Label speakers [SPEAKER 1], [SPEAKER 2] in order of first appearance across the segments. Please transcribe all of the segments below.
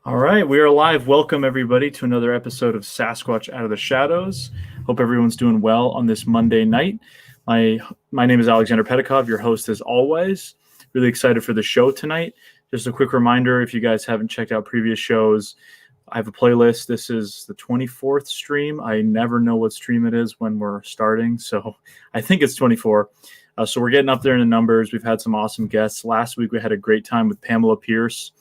[SPEAKER 1] All right, we are live. Welcome, everybody, to another episode of Sasquatch Out of the Shadows. Hope everyone's doing well on this Monday night. My name is Alexander Pedikov, your host as always. Really excited for the show tonight. Just a quick reminder, if you guys haven't checked out previous shows, I have a playlist. This is the 24th stream. I never know what stream it is when we're starting, so I think it's 24. So we're getting up there in the numbers. We've had some awesome guests. Last week we had a great time with Pamela Pierce.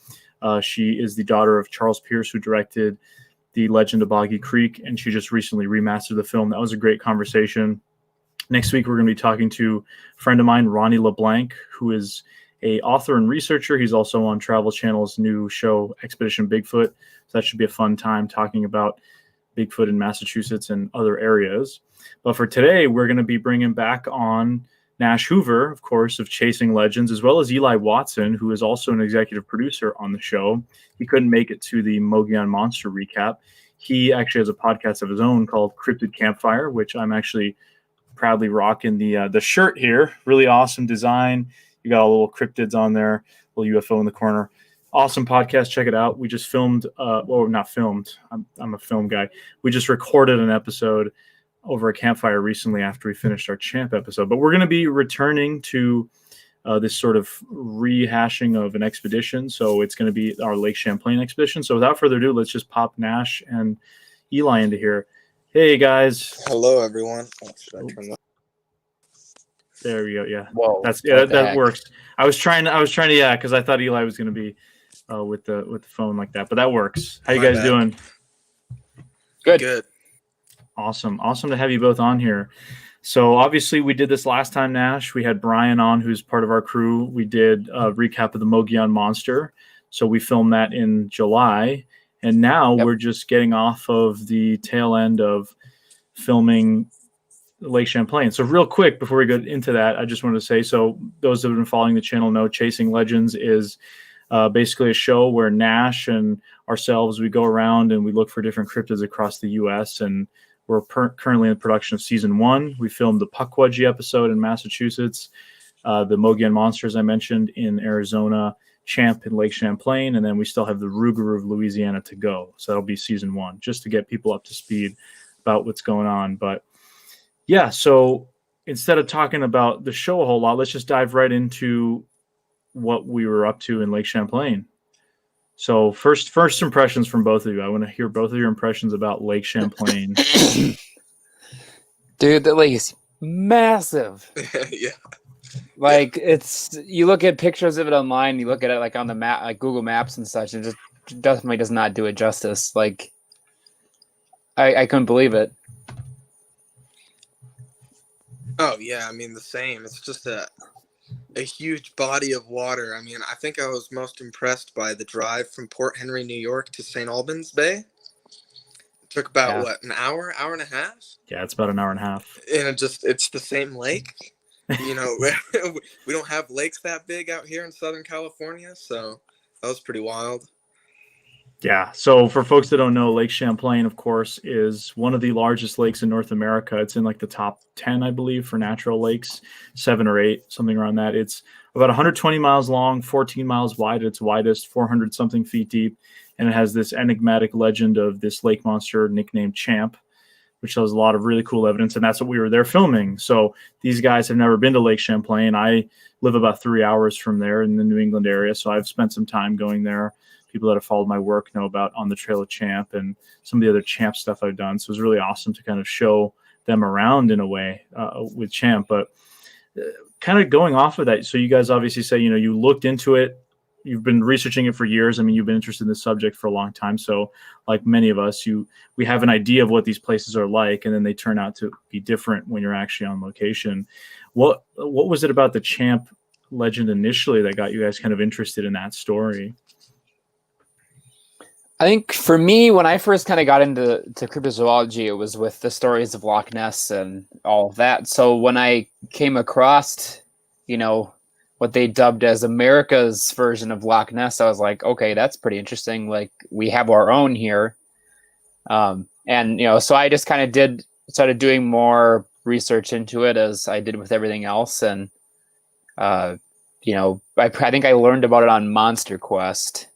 [SPEAKER 1] She is the daughter of Charles Pierce, who directed The Legend of Boggy Creek, and she just recently remastered the film. That was a great conversation. Next week, we're going to be talking to a friend of mine, Ronnie LeBlanc, who is an author and researcher. He's also on Travel Channel's new show, Expedition Bigfoot. So that should be a fun time talking about Bigfoot in Massachusetts and other areas. But for today, we're going to be bringing back on Nash Hoover, of course, of Chasing Legends, as well as Eli Watson, who is also an executive producer on the show. He couldn't make it to the Mogollon Monster recap. He actually has a podcast of his own called Cryptid Campfire, which I'm actually proudly rocking the shirt here. Really awesome design. You got a little cryptids on there, a little UFO in the corner. Awesome podcast. Check it out. We just filmed, well, not filmed. I'm a film guy. We just recorded an episode over a campfire recently after we finished our Champ episode. But we're going to be returning to this sort of rehashing of an expedition. So it's going to be our Lake Champlain expedition. So without further ado, let's just pop Nash and Eli into here. Hey, guys.
[SPEAKER 2] Hello, everyone. Oh, should I turn that?
[SPEAKER 1] There we go. Yeah.
[SPEAKER 2] Whoa.
[SPEAKER 1] That works. I was trying to, yeah, because I thought Eli was going to be with the phone like that, but that works. How you guys doing?
[SPEAKER 2] Good.
[SPEAKER 1] Awesome to have you both on here. So obviously we did this last time, Nash. We had Brian on, who's part of our crew. We did a recap of the Mogollon Monster. So we filmed that in July. And now we're just getting off of the tail end of filming Lake Champlain. So real quick, before we go into that, I just wanted to say, so those that have been following the channel know Chasing Legends is basically a show where Nash and ourselves, we go around and we look for different cryptids across the U.S. And we're currently in the production of season 1. We filmed the Pukwudgie episode in Massachusetts, the Mogollon Monster, as I mentioned, in Arizona, Champ in Lake Champlain, and then we still have the Rougarou of Louisiana to go. So that'll be season 1, just to get people up to speed about what's going on. But yeah, so instead of talking about the show a whole lot, let's just dive right into what we were up to in Lake Champlain. So first impressions from both of you. I want to hear both of your impressions about Lake Champlain.
[SPEAKER 3] Dude, the lake is massive.
[SPEAKER 2] Yeah.
[SPEAKER 3] Like it's, you look at pictures of it online, you look at it like on the map, like Google Maps and such, and it just definitely does not do it justice. Like I couldn't believe it.
[SPEAKER 2] Oh yeah, I mean the same. It's just a huge body of water. I mean, I think I was most impressed by the drive from Port Henry, New York to St. Albans Bay. It took about an hour and a half?
[SPEAKER 1] Yeah, it's about an hour and a half.
[SPEAKER 2] And it's the same lake. You know, we don't have lakes that big out here in Southern California, so that was pretty wild.
[SPEAKER 1] Yeah, so for folks that don't know, Lake Champlain, of course, is one of the largest lakes in North America. It's in like the top 10, I believe, for natural lakes, 7 or 8, something around that. It's about 120 miles long, 14 miles wide at its widest, 400-something feet deep, and it has this enigmatic legend of this lake monster nicknamed Champ, which shows a lot of really cool evidence, and that's what we were there filming. So these guys have never been to Lake Champlain. I live about 3 hours from there in the New England area, so I've spent some time going there. People that have followed my work know about On the Trail of Champ and some of the other Champ stuff I've done. So it was really awesome to kind of show them around in a way with Champ. But kind of going off of that, so you guys obviously say, you know, you looked into it. You've been researching it for years. I mean, you've been interested in this subject for a long time. So like many of us, we have an idea of what these places are like, and then they turn out to be different when you're actually on location. What was it about the Champ legend initially that got you guys kind of interested in that story?
[SPEAKER 3] I think for me, when I first kind of got into cryptozoology, it was with the stories of Loch Ness and all of that. So when I came across, you know, what they dubbed as America's version of Loch Ness, I was like, okay, that's pretty interesting. Like we have our own here. And, you know, so I just kind of started doing more research into it as I did with everything else. And, you know, I think I learned about it on Monster Quest.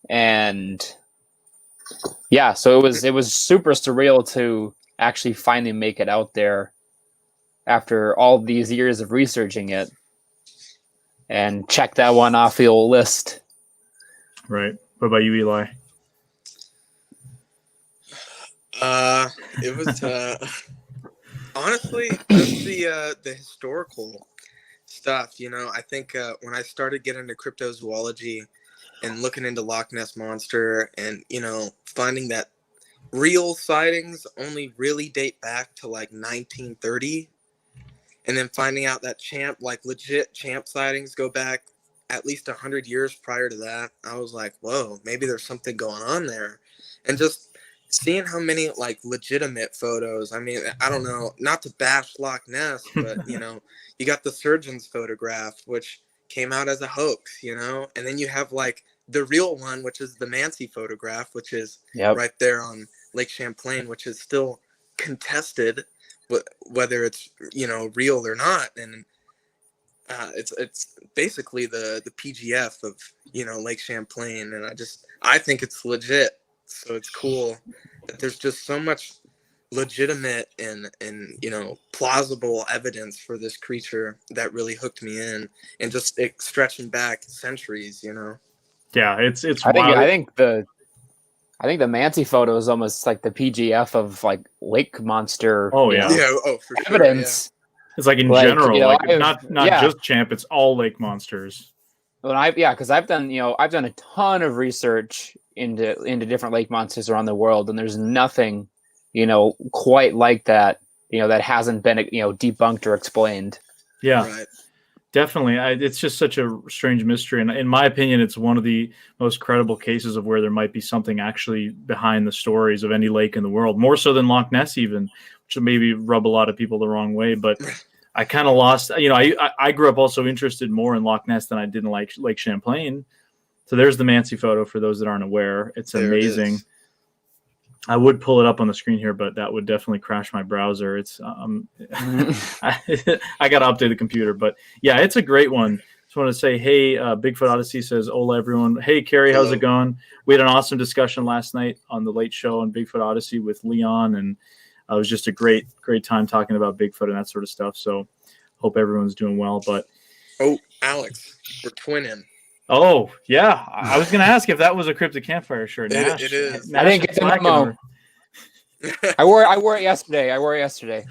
[SPEAKER 3] And yeah, so it was super surreal to actually finally make it out there after all these years of researching it and check that one off the old list.
[SPEAKER 1] Right. What about you, Eli?
[SPEAKER 2] It was honestly just the historical stuff. You know, I think when I started getting into cryptozoology and looking into Loch Ness Monster, and you know, finding that real sightings only really date back to like 1930, and then finding out that legit champ sightings go back at least 100 years prior to that, I was like, whoa, maybe there's something going on there. And just seeing how many like legitimate photos, I mean, I don't know, not to bash Loch Ness, but you know, you got the surgeon's photograph, which came out as a hoax, you know, and then you have like the real one, which is the Mancy photograph, which is right there on Lake Champlain, which is still contested, whether it's, you know, real or not. And it's basically the PGF of, you know, Lake Champlain, and I think it's legit. So it's cool that there's just so much legitimate and you know, plausible evidence for this creature that really hooked me in, and just stretching back centuries, you know.
[SPEAKER 1] Yeah, it's
[SPEAKER 3] wild. I think the Mancy photo is almost like the PGF of like lake monster.
[SPEAKER 1] Oh yeah,
[SPEAKER 2] for
[SPEAKER 3] evidence.
[SPEAKER 2] Sure,
[SPEAKER 1] yeah. It's like in general, you know, like not
[SPEAKER 3] yeah.
[SPEAKER 1] just champ. It's all lake monsters.
[SPEAKER 3] Well, because I've done a ton of research into different lake monsters around the world, and there's nothing, you know, quite like that, you know, that hasn't been, you know, debunked or explained.
[SPEAKER 1] Yeah.
[SPEAKER 2] Right.
[SPEAKER 1] Definitely. It's just such a strange mystery. And in my opinion, it's one of the most credible cases of where there might be something actually behind the stories of any lake in the world, more so than Loch Ness even, which will maybe rub a lot of people the wrong way. But I kind of lost, you know, I grew up also interested more in Loch Ness than I did in Lake Champlain. So there's the Mancy photo for those that aren't aware. It's amazing. I would pull it up on the screen here, but that would definitely crash my browser. It's I got to update the computer, but yeah, it's a great one. Just want to say, hey, Bigfoot Odyssey says, hola everyone. Hey, Kerry, how's it going? We had an awesome discussion last night on the Late Show on Bigfoot Odyssey with Leon, and it was just a great time talking about Bigfoot and that sort of stuff. So hope everyone's doing well. But
[SPEAKER 2] Alex, we're twinning.
[SPEAKER 1] Oh yeah, I was going to ask if that was a Cryptid Campfire shirt.
[SPEAKER 2] Nash, it is.
[SPEAKER 3] I think it's a memo. I wore it yesterday.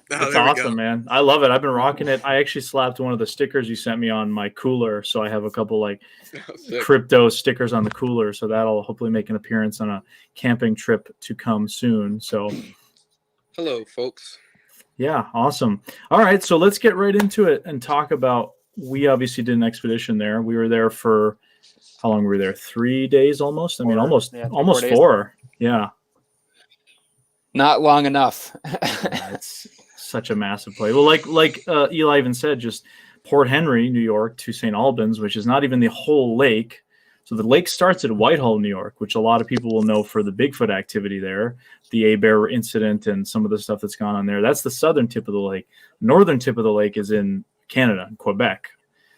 [SPEAKER 1] That's awesome, man. I love it. I've been rocking it. I actually slapped one of the stickers you sent me on my cooler, so I have a couple like crypto stickers on the cooler. So that'll hopefully make an appearance on a camping trip to come soon. So,
[SPEAKER 2] hello, folks.
[SPEAKER 1] Yeah, awesome. All right, so let's get right into it and talk about. We obviously did an expedition there. We were there for how long were we there? 3 days almost. I mean, almost 4. Yeah.
[SPEAKER 3] Not long enough.
[SPEAKER 1] It's such a massive place. Well, like Eli even said, just Port Henry, New York, to St. Albans, which is not even the whole lake. So the lake starts at Whitehall, New York, which a lot of people will know for the Bigfoot activity there, the A-Bear incident and some of the stuff that's gone on there. That's the southern tip of the lake. Northern tip of the lake is in Canada, Quebec,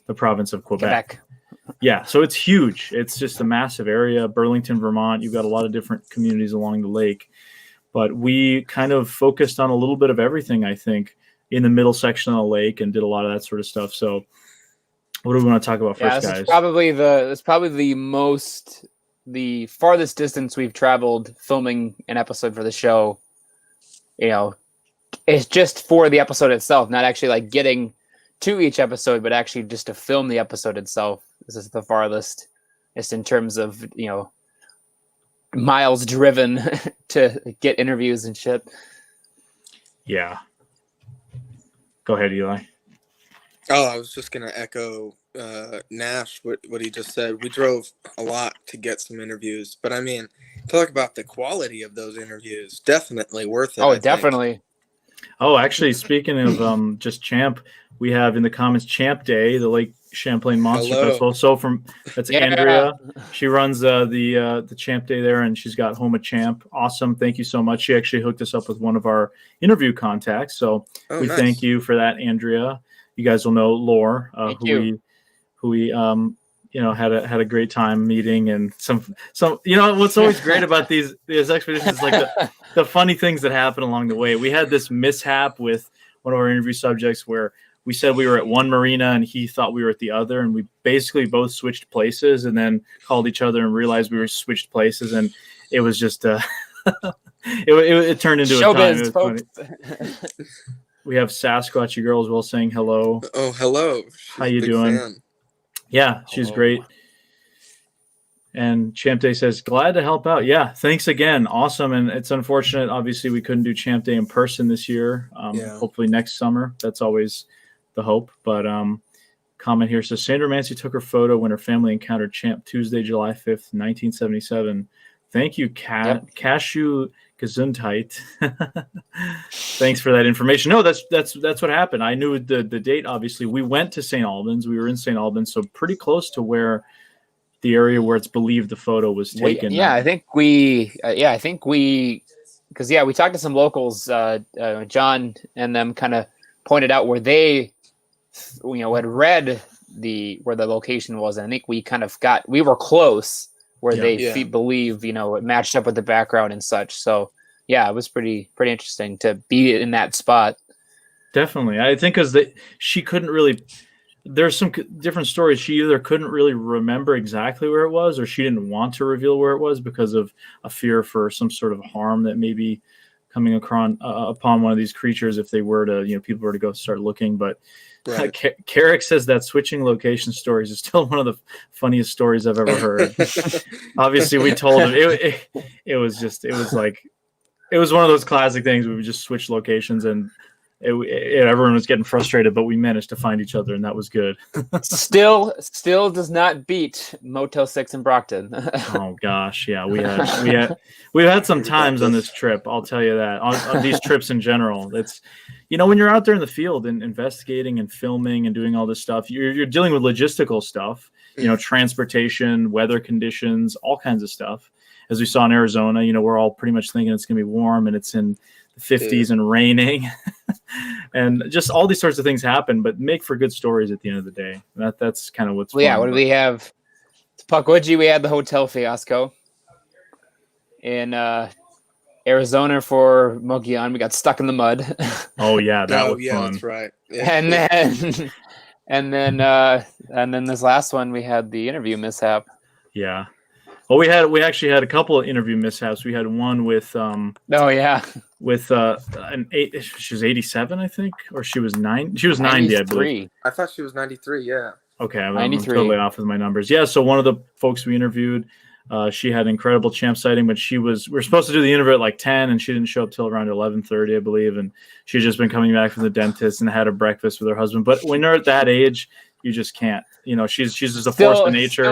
[SPEAKER 1] the province of Quebec. Yeah, so it's huge. It's just a massive area. Burlington, Vermont, you've got a lot of different communities along the lake. But we kind of focused on a little bit of everything, I think, in the middle section of the lake and did a lot of that sort of stuff. So what do we want to talk about first, guys?
[SPEAKER 3] It's probably the farthest distance we've traveled filming an episode for the show. You know, it's just for the episode itself, not actually like getting to each episode, but actually just to film the episode itself. This is the farthest, just in terms of, you know, miles driven to get interviews and shit.
[SPEAKER 1] Yeah. Go ahead, Eli.
[SPEAKER 2] Oh, I was just gonna echo Nash what he just said. We drove a lot to get some interviews, but I mean, talk about the quality of those interviews. Definitely worth it.
[SPEAKER 3] Oh, definitely.
[SPEAKER 1] Oh, actually, speaking of just Champ, we have in the comments Champ Day, the Lake Champlain Monster Festival. So that's Andrea. She runs the Champ Day there, and she's got Home of Champ. Awesome. Thank you so much. She actually hooked us up with one of our interview contacts. So thank you for that, Andrea. You guys will know Lore, who we had a great time meeting, and some what's always great about these expeditions is like the funny things that happen along the way. We had this mishap with one of our interview subjects where we said we were at one marina and he thought we were at the other, and we basically both switched places and then called each other and realized we were switched places, and it was just it turned into
[SPEAKER 3] showbiz,
[SPEAKER 1] a time.
[SPEAKER 3] folks.
[SPEAKER 1] We have Sasquatchy girl as well saying hello.
[SPEAKER 2] Oh, hello.
[SPEAKER 1] How you doing?
[SPEAKER 2] Fan.
[SPEAKER 1] Yeah, she's great. And Champ Day says, glad to help out. Yeah, thanks again. Awesome. And it's unfortunate, obviously, we couldn't do Champ Day in person this year. Hopefully next summer. That's always the hope. But comment here says, Sandra Mancy took her photo when her family encountered Champ Tuesday, July 5th, 1977. Thank you, Cashew Gesundheit. Thanks for that information. No, that's what happened. I knew the date. Obviously, we went to St. Albans. We were in St. Albans, so pretty close to where the area where it's believed the photo was taken.
[SPEAKER 3] I think we talked to some locals, John and them kind of pointed out where they, had read where the location was. And I think we were close where they believe, it matched up with the background and such. So yeah, it was pretty interesting to be in that spot.
[SPEAKER 1] Definitely. I think because she couldn't really, there's some different stories. She either couldn't really remember exactly where it was, or she didn't want to reveal where it was because of a fear for some sort of harm that may be coming upon one of these creatures if they were to, people were to go start looking. But right. Carrick says that switching location stories is still one of the funniest stories I've ever heard. Obviously, we told him it was one of those classic things where we just switch locations and everyone was getting frustrated, but we managed to find each other, and that was good.
[SPEAKER 3] Still does not beat Motel 6 in Brockton.
[SPEAKER 1] Oh gosh, yeah, we've had some times on this trip. I'll tell you that on these trips in general. It's when you're out there in the field and investigating and filming and doing all this stuff, you're dealing with logistical stuff. Transportation, weather conditions, all kinds of stuff. As we saw in Arizona, we're all pretty much thinking it's going to be warm and it's in the 50s and raining. And just all these sorts of things happen, but make for good stories at the end of the day. That's kind of what's fun.
[SPEAKER 3] Yeah, what do we have? Pukwudgie, we had the hotel fiasco. In Arizona for Mogollon, we got stuck in the mud.
[SPEAKER 1] Oh yeah, that was fun.
[SPEAKER 2] That's right. Yeah.
[SPEAKER 3] And then this last one we had the interview mishap.
[SPEAKER 1] Yeah. Well, we actually had a couple of interview mishaps. We had one with with she was 87, I think, or she was 9. She was 90, I believe.
[SPEAKER 2] I thought she was 93. Yeah.
[SPEAKER 1] Okay, I'm totally off with my numbers. Yeah, so one of the folks we interviewed, she had an incredible Champ sighting, but we were supposed to do the interview at like 10, and she didn't show up till around 11:30, I believe, and she had just been coming back from the dentist and had a breakfast with her husband. But when you're at that age, you just can't. She's just a force of nature.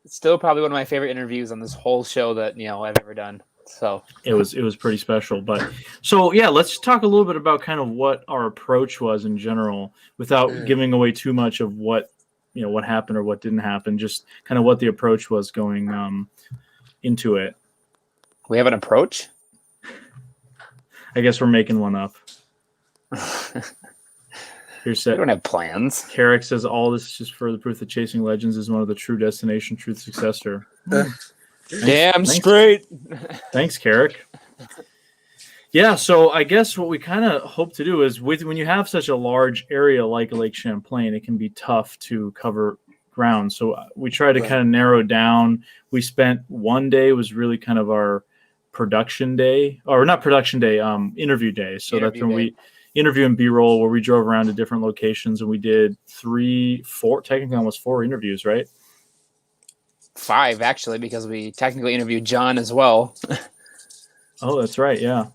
[SPEAKER 3] Still probably one of my favorite interviews on this whole show that I've ever done. So
[SPEAKER 1] it was pretty special. But so yeah, let's talk a little bit about kind of what our approach was in general, without giving away too much of what what happened or what didn't happen. Just kind of what the approach was going into it.
[SPEAKER 3] We have an approach?
[SPEAKER 1] I guess we're making one up.
[SPEAKER 3] We don't have plans.
[SPEAKER 1] Carrick says all this is just further proof that Chasing Legends is one of the true destination truth successor.
[SPEAKER 3] Damn straight.
[SPEAKER 1] Thanks, Carrick. Yeah, so I guess what we kind of hope to do is when you have such a large area like Lake Champlain, it can be tough to cover ground. So we try to kind of narrow down. We spent one day was really kind of our production day, or not production day, interview day. So that's when we interview and B-roll, where we drove around to different locations and we did 4 technically almost 4 interviews, right?
[SPEAKER 3] 5 actually, because we technically interviewed John as well.
[SPEAKER 1] Oh, that's right. Yeah.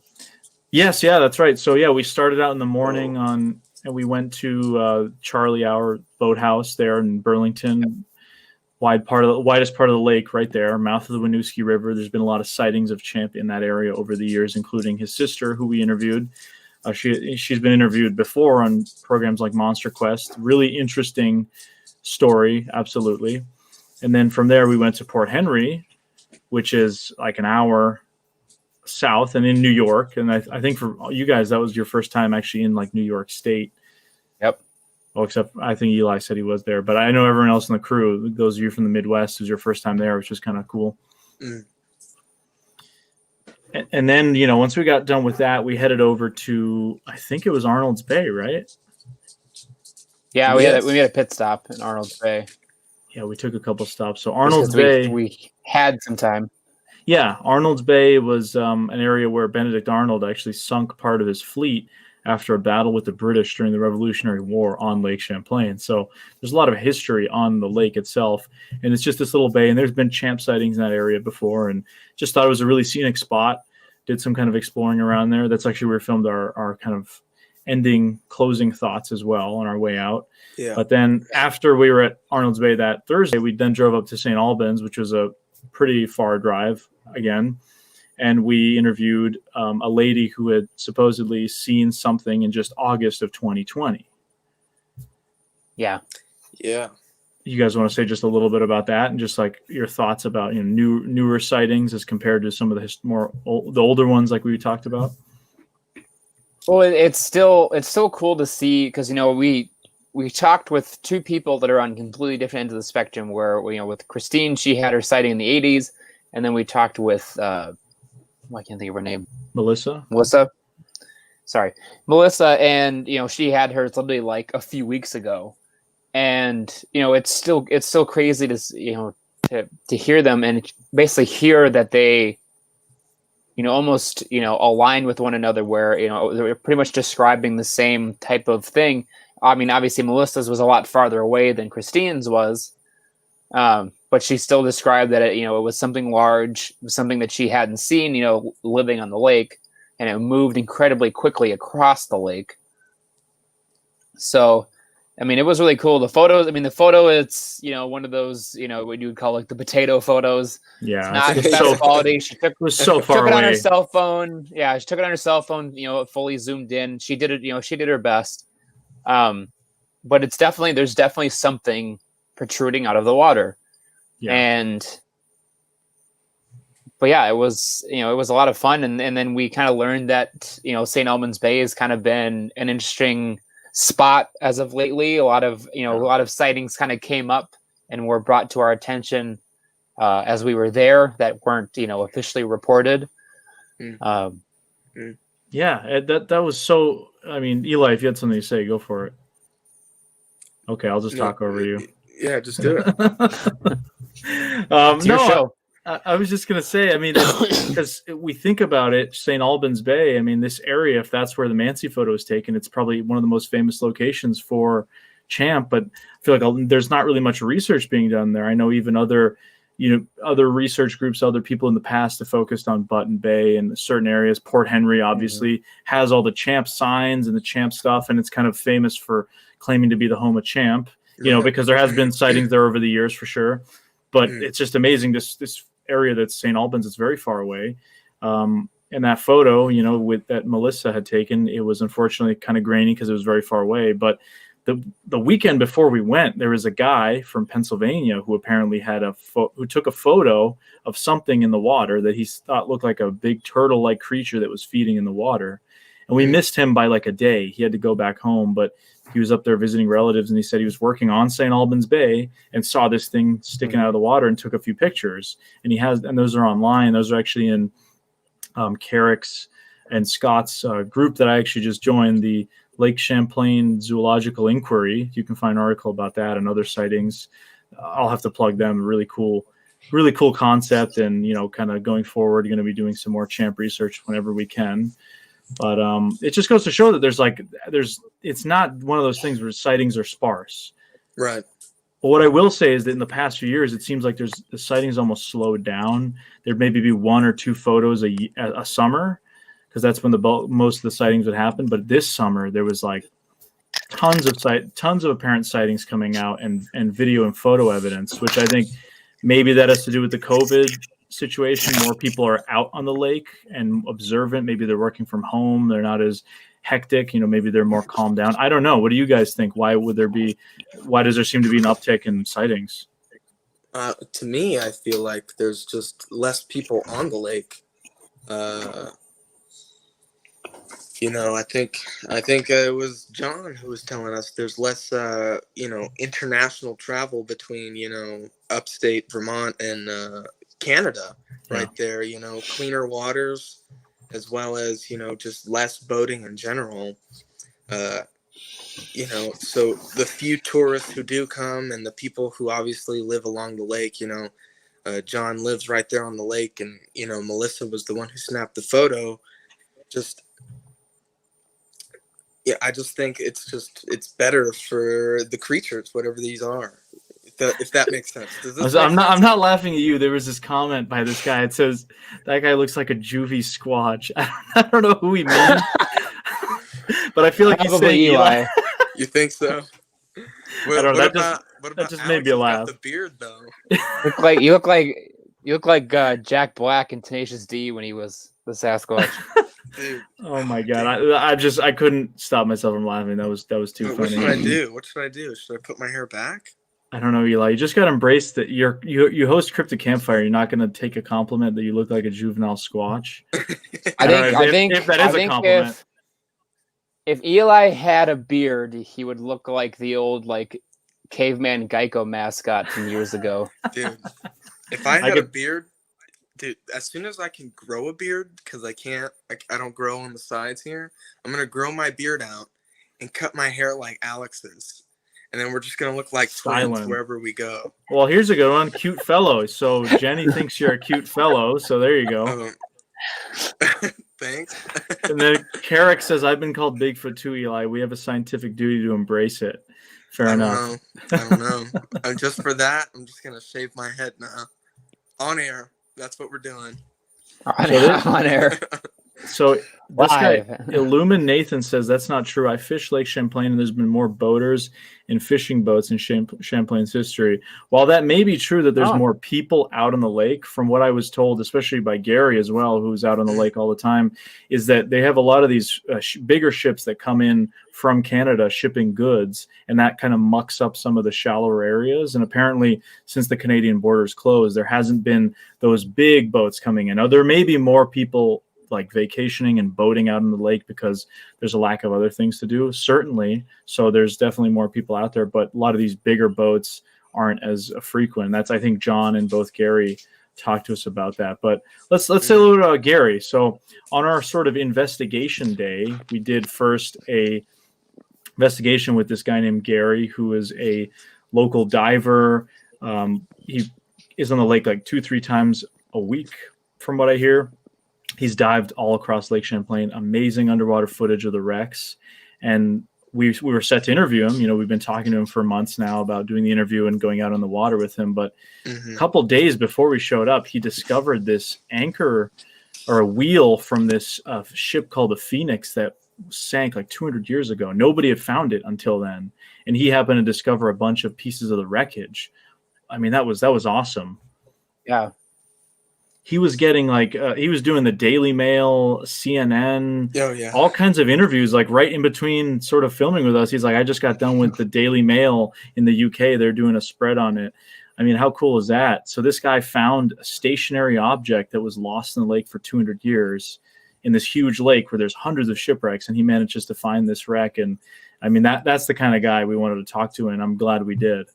[SPEAKER 1] Yes. Yeah, that's right. So yeah, we started out in the morning and we went to Charlie Hour Boathouse there in Burlington, widest part of the lake right there, mouth of the Winooski River. There's been a lot of sightings of Champ in that area over the years, including his sister, who we interviewed. She's been interviewed before on programs like Monster Quest. Really interesting story, absolutely. And then from there, we went to Port Henry, which is like an hour south and in New York. And I think for you guys, that was your first time actually in like New York State.
[SPEAKER 3] Yep.
[SPEAKER 1] Well, except I think Eli said he was there, but I know everyone else in the crew, those of you from the Midwest, it was your first time there, which was kind of cool.
[SPEAKER 2] Mm.
[SPEAKER 1] And then, you know, once we got done with that, we headed over to, I think it was Arnold's Bay, right?
[SPEAKER 3] Yeah,
[SPEAKER 2] Yes.
[SPEAKER 3] we made a pit stop in Arnold's Bay.
[SPEAKER 1] Yeah, we took a couple stops. So
[SPEAKER 3] Just
[SPEAKER 1] Arnold's
[SPEAKER 3] 'cause
[SPEAKER 1] Bay,
[SPEAKER 3] we had some time.
[SPEAKER 1] yeah, Arnold's Bay was an area where Benedict Arnold actually sunk part of his fleet after a battle with the British during the Revolutionary War on Lake Champlain. So there's a lot of history on the lake itself, and it's just this little bay. And there's been champ sightings in that area before, and just thought it was a really scenic spot. Did some kind of exploring around there. That's actually where we filmed our kind of closing thoughts as well on our way out.
[SPEAKER 2] Yeah.
[SPEAKER 1] But then after we were at Arnold's Bay that Thursday, we then drove up to St. Albans, which was a pretty far drive again. And we interviewed a lady who had supposedly seen something in just August of 2020.
[SPEAKER 3] Yeah.
[SPEAKER 2] Yeah.
[SPEAKER 1] You guys want to say just a little bit about that and just like your thoughts about, you know, newer sightings as compared to some of the the older ones like we talked about?
[SPEAKER 3] Well, it's still cool to see because, you know, we talked with two people that are on completely different ends of the spectrum. Where, you know, with Christine, she had her sighting in the 80s, and then we talked with I can't think of her name. Melissa. Sorry, Melissa, and you know, she had hers literally like a few weeks ago, and you know, it's still crazy to, you know, to hear them and basically hear that they, you know, almost, you know, align with one another, where, you know, they're pretty much describing the same type of thing. I mean, obviously Melissa's was a lot farther away than Christine's was, but she still described that it was something large, something that she hadn't seen, you know, living on the lake, and it moved incredibly quickly across the lake. So, I mean, it was really cool. The photos, I mean, the photo, it's, you know, one of those, you know, what you would call like the potato photos.
[SPEAKER 1] Yeah,
[SPEAKER 3] it's not the best quality. She
[SPEAKER 1] it was so far
[SPEAKER 3] took it
[SPEAKER 1] away
[SPEAKER 3] on her cell phone. Yeah, she took it on her cell phone. You know, fully zoomed in. She did it. You know, she did her best. But there's definitely something protruding out of the water. Yeah. But yeah, it was a lot of fun. And then we kind of learned that, you know, St. Albans Bay has kind of been an interesting spot as of lately. A lot of sightings kind of came up and were brought to our attention as we were there that weren't, you know, officially reported.
[SPEAKER 1] Yeah, that was so. I mean, Eli, if you had something to say, go for it. Okay, I'll just talk over you.
[SPEAKER 2] Yeah, just do it.
[SPEAKER 3] It's your show.
[SPEAKER 1] I was just going to say, I mean, because we think about it, St. Albans Bay, I mean, this area, if that's where the Mansi photo is taken, it's probably one of the most famous locations for Champ, but I feel like there's not really much research being done there. I know even other research groups, other people in the past have focused on Button Bay and certain areas. Port Henry obviously has all the Champ signs and the Champ stuff, and it's kind of famous for claiming to be the home of Champ, you know, because there has been sightings there over the years for sure. But it's just amazing, this area that's St. Albans, it's very far away. And that photo, you know, that Melissa had taken, it was unfortunately kind of grainy because it was very far away. But the weekend before we went, there was a guy from Pennsylvania who apparently had who took a photo of something in the water that he thought looked like a big turtle-like creature that was feeding in the water. And we missed him by like a day. He had to go back home, but he was up there visiting relatives, and he said he was working on St. Albans Bay and saw this thing sticking out of the water and took a few pictures. And those are online. Those are actually in Kerrick's and Scott's group that I actually just joined, the Lake Champlain Zoological Inquiry. You can find an article about that and other sightings. I'll have to plug them. Really cool concept. And, you know, kind of going forward, going to be doing some more Champ research whenever we can. But it just goes to show that it's not one of those things where sightings are sparse.
[SPEAKER 2] Right.
[SPEAKER 1] But what I will say is that in the past few years, it seems like the sightings almost slowed down. There maybe be one or two photos a summer, because that's when most of the sightings would happen. But this summer, there was like tons of apparent sightings coming out and video and photo evidence, which I think maybe that has to do with the COVID situation. More people are out on the lake and observant. Maybe they're working from home. They're not as hectic. You know, maybe they're more calmed down. I don't know. What do you guys think? Why does there seem to be an uptick in sightings?
[SPEAKER 2] To me, I feel like there's just less people on the lake. I think it was John who was telling us there's less, international travel between, upstate Vermont and Canada right there. Cleaner waters, as well as just less boating in general. So the few tourists who do come and the people who obviously live along the lake, John lives right there on the lake, and Melissa was the one who snapped the photo. Just Yeah, I just think it's better for the creatures, whatever these are. If that makes sense. Does this make
[SPEAKER 1] I'm
[SPEAKER 2] sense?
[SPEAKER 1] not laughing at you. There was this comment by this guy. It says that guy looks like a juvie squatch. I don't know who he means, but I feel like he's saying Eli.
[SPEAKER 2] You think so?
[SPEAKER 1] I don't know.
[SPEAKER 2] What
[SPEAKER 1] that
[SPEAKER 2] about
[SPEAKER 1] just
[SPEAKER 2] Alex?
[SPEAKER 1] made me laugh.
[SPEAKER 2] Got the beard though.
[SPEAKER 3] You look like Jack Black in Tenacious D when he was the Sasquatch.
[SPEAKER 2] Dude,
[SPEAKER 1] oh my god! I couldn't stop myself from laughing. That was too funny.
[SPEAKER 2] What should I do? What should I do? Should I put my hair back?
[SPEAKER 1] I don't know, Eli. You just got to embrace that you host Cryptid Campfire. You're not going to take a compliment that you look like a juvenile squatch.
[SPEAKER 3] I think
[SPEAKER 1] if that is a compliment.
[SPEAKER 3] If Eli had a beard, he would look like the old caveman Geico mascot from years ago.
[SPEAKER 2] Dude, if I had a beard, dude, as soon as I can grow a beard, because I don't grow on the sides here, I'm gonna grow my beard out and cut my hair like Alex's. And then we're just going to look like twins wherever we go.
[SPEAKER 1] Well, here's a good one. Cute fellow. So Jenny thinks you're a cute fellow. So there you go.
[SPEAKER 2] Thanks.
[SPEAKER 1] And then Kerrick says, I've been called Bigfoot too, Eli. We have a scientific duty to embrace it. Fair enough.
[SPEAKER 2] I don't know. Just for that, I'm just going to shave my head now. On air. That's what we're doing.
[SPEAKER 3] On air.
[SPEAKER 1] So this guy, Illumin Nathan, says that's not true. I fished Lake Champlain, and there's been more boaters and fishing boats in Champlain's history. While that may be true that there's more people out on the lake, from what I was told, especially by Gary as well, who's out on the lake all the time, is that they have a lot of these bigger ships that come in from Canada shipping goods, and that kind of mucks up some of the shallower areas. And apparently, since the Canadian borders closed, there hasn't been those big boats coming in. Now, there may be more people like vacationing and boating out in the lake because there's a lack of other things to do, certainly. So there's definitely more people out there, but a lot of these bigger boats aren't as frequent. That's, I think, John and both Gary talked to us about that. But let's say a little bit about Gary. So on our sort of investigation day, we did first a investigation with this guy named Gary, who is a local diver. He is on the lake like 2-3 times a week, from what I hear. He's dived all across Lake Champlain, amazing underwater footage of the wrecks. And we were set to interview him. We've been talking to him for months now about doing the interview and going out on the water with him. But a couple days before we showed up, he discovered this anchor or a wheel from this ship called the Phoenix that sank like 200 years ago. Nobody had found it until then. And he happened to discover a bunch of pieces of the wreckage. I mean, that was awesome.
[SPEAKER 3] Yeah.
[SPEAKER 1] He was getting he was doing the Daily Mail, CNN, all kinds of interviews, like right in between sort of filming with us. He's like, I just got done with the Daily Mail in the UK. They're doing a spread on it. I mean, how cool is that? So this guy found a stationary object that was lost in the lake for 200 years in this huge lake where there's hundreds of shipwrecks, and he manages to find this wreck. And I mean, that's the kind of guy we wanted to talk to, and I'm glad we did.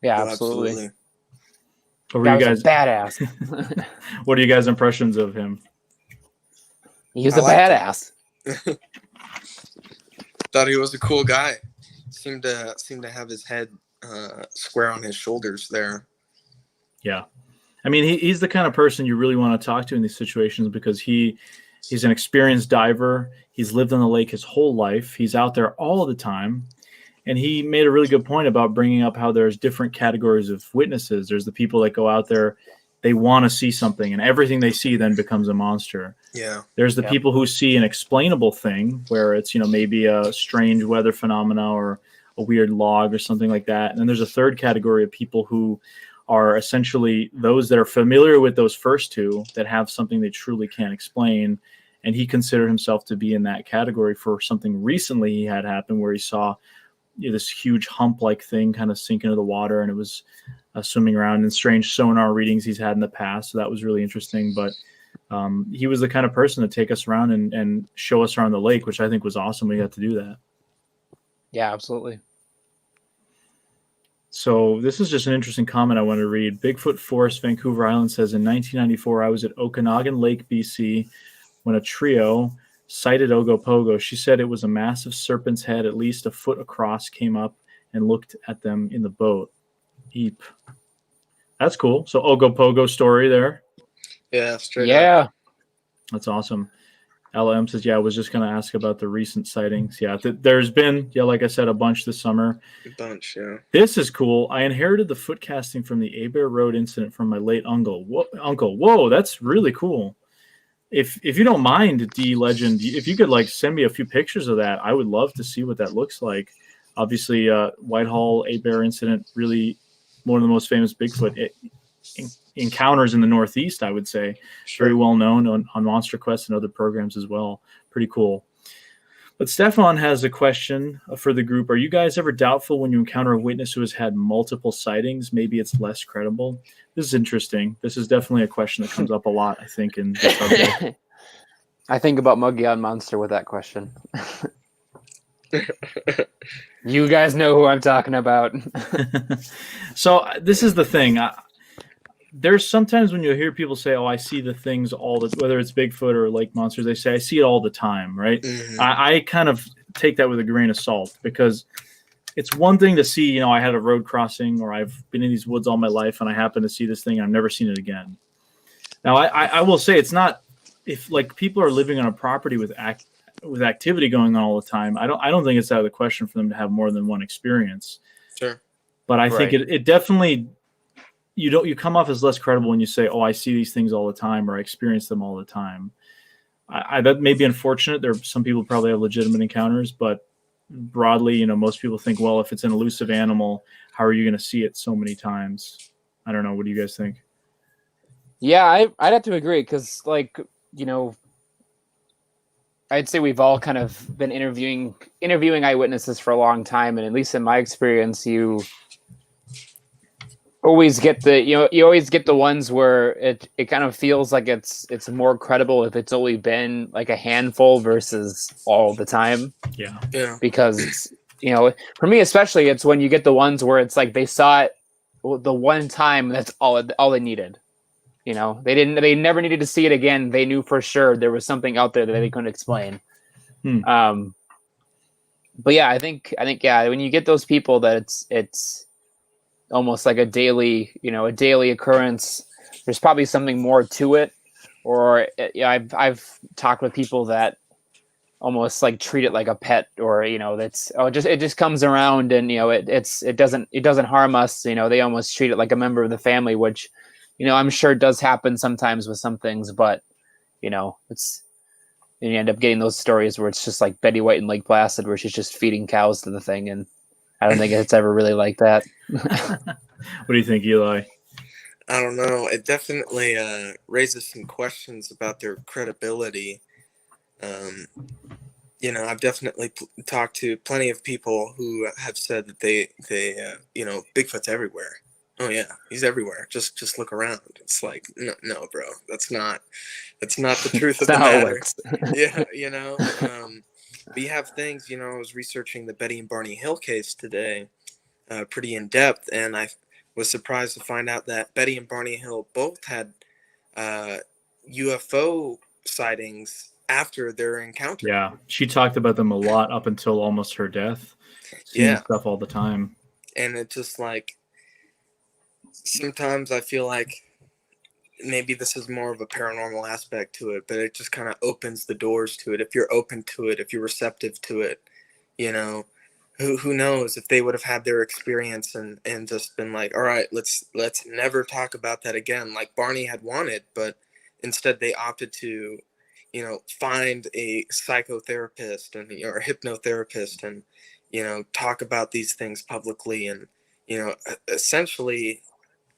[SPEAKER 3] Yeah, absolutely.
[SPEAKER 1] What were you guys?
[SPEAKER 3] Badass.
[SPEAKER 1] What are you guys' impressions of him?
[SPEAKER 3] He's a badass.
[SPEAKER 2] Thought he was a cool guy. Seemed to have his head square on his shoulders there.
[SPEAKER 1] Yeah, I mean, he's the kind of person you really want to talk to in these situations because he's an experienced diver. He's lived on the lake his whole life. He's out there all the time. And he made a really good point about bringing up how there's different categories of witnesses. There's the people that go out there, they want to see something, and everything they see then becomes a monster.
[SPEAKER 2] Yeah.
[SPEAKER 1] There's the people who see an explainable thing, where it's, maybe a strange weather phenomena or a weird log or something like that. And then there's a third category of people who are essentially those that are familiar with those first two, that have something they truly can't explain. And he considered himself to be in that category for something recently he had happen where he saw this huge hump-like thing kind of sink into the water, and it was swimming around in strange sonar readings he's had in the past. So that was really interesting. But He was the kind of person to take us around and show us around the lake, which I think was awesome. We got to do that.
[SPEAKER 3] Yeah, absolutely.
[SPEAKER 1] So this is just an interesting comment I want to read. Bigfoot Forest, Vancouver Island says, in 1994, I was at Okanagan Lake, BC, when a trio sighted Ogopogo. She said it was a massive serpent's head, at least a foot across, came up and looked at them in the boat. Eep. That's cool. So Ogopogo story there.
[SPEAKER 2] Yeah, straight
[SPEAKER 3] Yeah.
[SPEAKER 2] up.
[SPEAKER 1] That's awesome. LM says, yeah, I was just going to ask about the recent sightings. Yeah, there's been, like I said, a bunch this summer.
[SPEAKER 2] A bunch, yeah.
[SPEAKER 1] This is cool. I inherited the foot casting from the Abear Road incident from my late uncle. Whoa, that's really cool. If you don't mind, D Legend, if you could like send me a few pictures of that, I would love to see what that looks like. Obviously, Whitehall Abear incident, really one of the most famous Bigfoot encounters in the Northeast, I would say.
[SPEAKER 2] Sure.
[SPEAKER 1] Very well known on Monster Quest and other programs as well. Pretty cool. But Stefan has a question for the group. Are you guys ever doubtful when you encounter a witness who has had multiple sightings? Maybe it's less credible. This is interesting. This is definitely a question that comes up a lot, I think, in the subject.
[SPEAKER 3] I think about Mogollon Monster with that question. You guys know who I'm talking about.
[SPEAKER 1] So this is the thing. There's sometimes when you hear people say, "Oh, I see the things whether it's Bigfoot or lake monsters," they say, "I see it all the time," right?
[SPEAKER 2] Mm-hmm.
[SPEAKER 1] I kind of take that with a grain of salt, because it's one thing to see, I had a road crossing or I've been in these woods all my life and I happen to see this thing and I've never seen it again. Now, I will say it's not, if like people are living on a property with activity going on all the time, I don't think it's out of the question for them to have more than one experience.
[SPEAKER 2] Sure.
[SPEAKER 1] But I think it definitely, you come off as less credible when you say, "Oh, I see these things all the time," or "I experience them all the time." That may be unfortunate. There are some people probably have legitimate encounters, but broadly, most people think, well, if it's an elusive animal, how are you going to see it so many times? I don't know. What do you guys think?
[SPEAKER 3] Yeah, I'd have to agree, because, I'd say we've all kind of been interviewing eyewitnesses for a long time, and at least in my experience, you always get the ones where it kind of feels like it's more credible if it's only been like a handful versus all the time.
[SPEAKER 1] Yeah.
[SPEAKER 3] Because for me especially, it's when you get the ones where it's like they saw it the one time, that's all they needed. They never needed to see it again. They knew for sure there was something out there that they couldn't explain. But yeah, I think when you get those people that it's almost like a daily occurrence, there's probably something more to it. Or I've talked with people that almost like treat it like a pet, or it just comes around and it doesn't harm us. They almost treat it like a member of the family, which I'm sure does happen sometimes with some things, but it's, you end up getting those stories where it's just like Betty White in Lake Placid, where she's just feeding cows to the thing, and I don't think it's ever really like that.
[SPEAKER 1] What do you think, Eli?
[SPEAKER 2] I don't know. It definitely raises some questions about their credibility. I've definitely talked to plenty of people who have said that they Bigfoot's everywhere. Oh yeah, he's everywhere. Just look around. It's like, no, bro, that's not the truth of the matter. Yeah, but you have things. I was researching the Betty and Barney Hill case today, pretty in depth, and I was surprised to find out that Betty and Barney Hill both had UFO sightings after their encounter.
[SPEAKER 1] Yeah, she talked about them a lot up until almost her death. Seeing stuff all the time,
[SPEAKER 2] and it's just like, sometimes I feel like maybe this is more of a paranormal aspect to it, but it just kind of opens the doors to it. If you're open to it, if you're receptive to it, who knows if they would have had their experience and just been like, all right, let's never talk about that again, like Barney had wanted, but instead they opted to, find a psychotherapist or a hypnotherapist and, talk about these things publicly and, essentially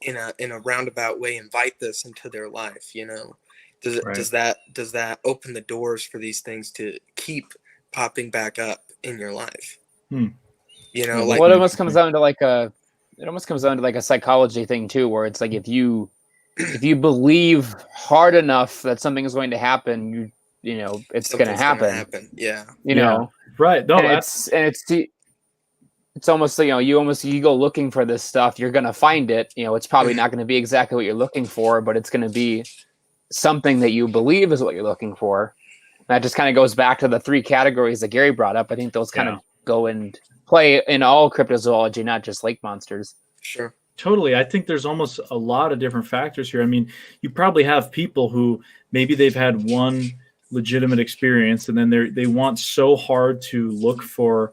[SPEAKER 2] in a roundabout way invite this into their life. Does that open the doors for these things to keep popping back up in your life? It almost
[SPEAKER 3] comes down to like a psychology thing too, where it's like if you if you believe hard enough that something is going to happen, you know it's going to happen.
[SPEAKER 2] Yeah.
[SPEAKER 3] You know,
[SPEAKER 1] right. No,
[SPEAKER 3] and it's almost, you know, you go looking for this stuff, you're going to find it. You know, it's probably not going to be exactly what you're looking for, but it's going to be something that you believe is what you're looking for. That just kind of goes back to the 3 categories that Gary brought up. I think those kind of go and play in all cryptozoology, not just lake monsters.
[SPEAKER 2] Sure.
[SPEAKER 1] Totally. I think there's almost a lot of different factors here. I mean, you probably have people who maybe they've had one legitimate experience and then they want so hard to look for,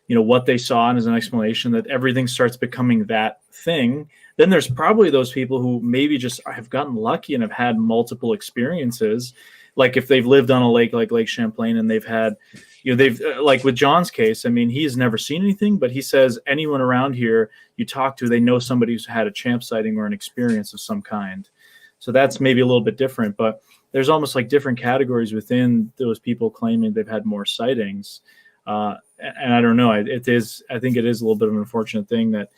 [SPEAKER 1] you know, what they saw and as an explanation that everything starts becoming that thing. Then there's probably those people who maybe just have gotten lucky and have had multiple experiences. Like if they've lived on a lake like Lake Champlain and they've had, you know, they've like with John's case, I mean, he's never seen anything, but he says anyone around here you talk to, they know somebody who's had a champ sighting or an experience of some kind. So that's maybe a little bit different, but there's almost like different categories within those people claiming they've had more sightings. And I don't know, I think it is a little bit of an unfortunate thing that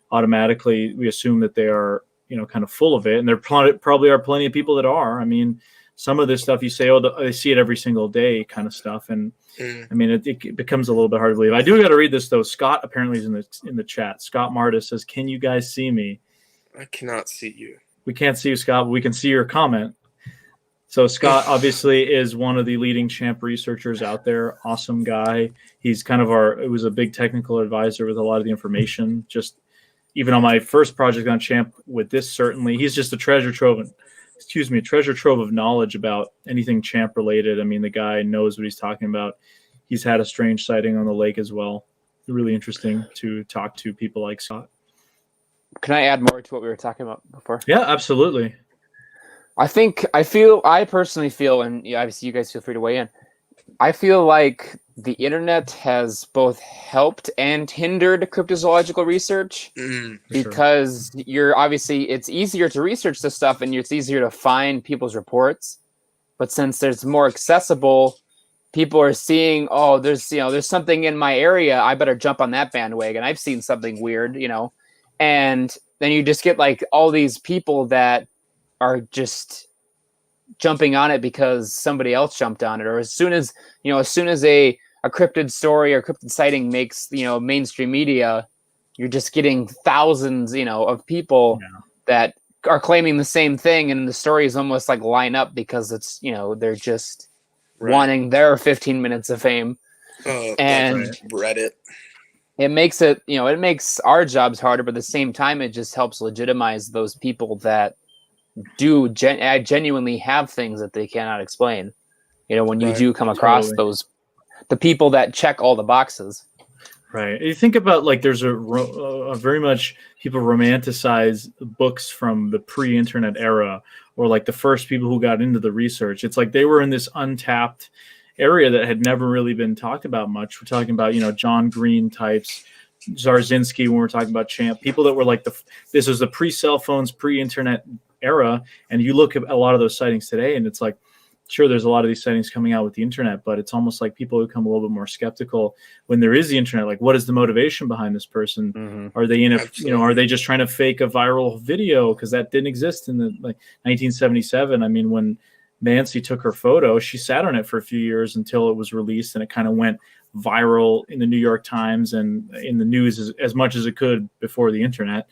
[SPEAKER 1] automatically we assume that they are, you know, kind of full of it. And there probably are plenty of people that are. I mean, some of this stuff you say, oh, I see it every single day kind of stuff. And I mean, it becomes a little bit hard to believe. I do got to read this though. Scott apparently is in the chat. Scott Martis says, can you guys see me?
[SPEAKER 2] I cannot see you.
[SPEAKER 1] We can't see you, Scott, but we can see your comment. So Scott obviously is one of the leading champ researchers out there. Awesome guy. He's kind of it was a big technical advisor with a lot of the information. Just even on my first project on champ with this, certainly he's just a treasure trove of knowledge about anything champ related. I mean, the guy knows what he's talking about. He's had a strange sighting on the lake as well. Really interesting to talk to people like Scott.
[SPEAKER 3] Can I add more to what we were talking about before?
[SPEAKER 1] Yeah, absolutely.
[SPEAKER 3] I personally feel, and obviously you guys feel free to weigh in, I feel like the internet has both helped and hindered cryptozoological research because it's easier to research this stuff and it's easier to find people's reports. But since there's more accessible, people are seeing, oh, there's something in my area, I better jump on that bandwagon. I've seen something weird, you know, and then you just get like all these people that are just jumping on it because somebody else jumped on it, or as soon as a cryptid story or cryptid sighting makes, you know, mainstream media, you're just getting thousands, you know, of people that are claiming the same thing, and the stories almost like line up because it's, you know, they're just wanting their 15 minutes of fame. And
[SPEAKER 2] Reddit.
[SPEAKER 3] It makes it, you know, it makes our jobs harder, but at the same time, it just helps legitimize those people that do genuinely have things that they cannot explain. You know, when you do come across the people that check all the boxes.
[SPEAKER 1] Right. You think about like there's a very much people romanticize books from the pre-internet era, or like the first people who got into the research. It's like they were in this untapped area that had never really been talked about much. We're talking about, you know, John Green types, Zarzinski, when we're talking about champ, people that were like this was the pre-cell phones, pre-internet era. And you look at a lot of those sightings today and it's like, sure, there's a lot of these sightings coming out with the internet, but it's almost like people become a little bit more skeptical when there is the internet. Like, what is the motivation behind this person? Are they are they just trying to fake a viral video? Because that didn't exist in the 1977. I mean, when Nancy took her photo, she sat on it for a few years until it was released, and it kind of went viral in the New York Times and in the news as much as it could before the internet.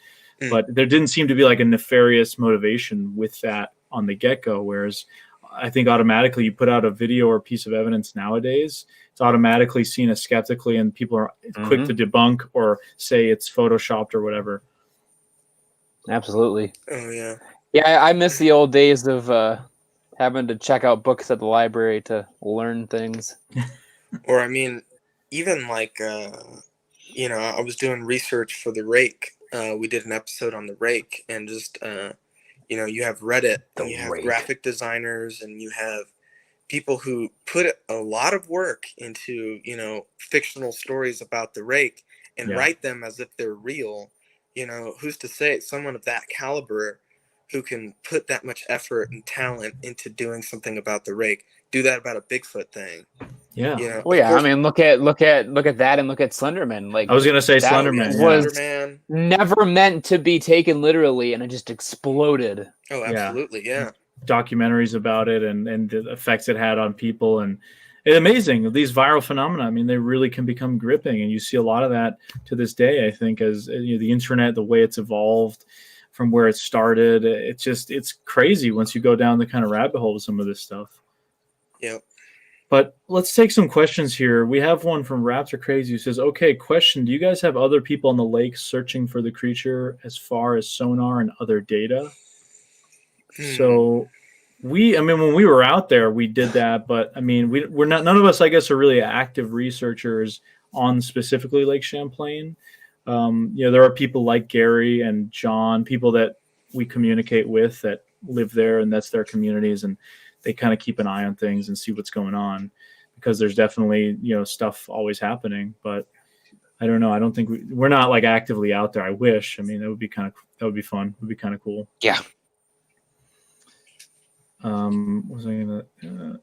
[SPEAKER 1] But there didn't seem to be like a nefarious motivation with that on the get-go, whereas I think automatically you put out a video or a piece of evidence nowadays, it's automatically seen as skeptically, and people are quick to debunk or say it's photoshopped or whatever.
[SPEAKER 3] Absolutely.
[SPEAKER 2] Oh, yeah.
[SPEAKER 3] Yeah, I miss the old days of having to check out books at the library to learn things.
[SPEAKER 2] Or, I mean, even like, you know, I was doing research for the Rake. We did an episode on the Rake, and just, you know, you have Reddit, and you have graphic designers, and you have people who put a lot of work into, you know, fictional stories about the Rake and write them as if they're real. You know, who's to say someone of that caliber who can put that much effort and talent into doing something about the Rake, do that about a Bigfoot thing?
[SPEAKER 1] Yeah.
[SPEAKER 2] You know,
[SPEAKER 3] Well,
[SPEAKER 2] of
[SPEAKER 3] yeah. I
[SPEAKER 2] course,
[SPEAKER 3] mean, look at that, and look at Slenderman. Like
[SPEAKER 1] I was gonna say
[SPEAKER 3] that
[SPEAKER 1] Slenderman.
[SPEAKER 3] was
[SPEAKER 2] Slenderman.
[SPEAKER 3] never meant to be taken literally, and it just exploded.
[SPEAKER 2] Oh,
[SPEAKER 1] Yeah.
[SPEAKER 2] absolutely, yeah.
[SPEAKER 1] Documentaries about it and the effects it had on people, and it's amazing, these viral phenomena. I mean, they really can become gripping, and you see a lot of that to this day. I think as you know, the internet, the way it's evolved from where it started, it's crazy once you go down the kind of rabbit hole of some of this stuff.
[SPEAKER 2] Yep.
[SPEAKER 1] But let's take some questions here. We have one from Raptor Crazy who says, okay, question, do you guys have other people on the lake searching for the creature as far as sonar and other data? So I mean, when we were out there, we did that, but I mean, we're not, none of us, I guess, are really active researchers on specifically Lake Champlain. You know, there are people like Gary and John, people that we communicate with that live there, and that's their communities, and they kind of keep an eye on things and see what's going on, because there's definitely, you know, stuff always happening. But I don't know. I don't think we're not like actively out there. I wish. I mean, that would be fun. It would be kind of cool.
[SPEAKER 3] Yeah.
[SPEAKER 1] What was I gonna?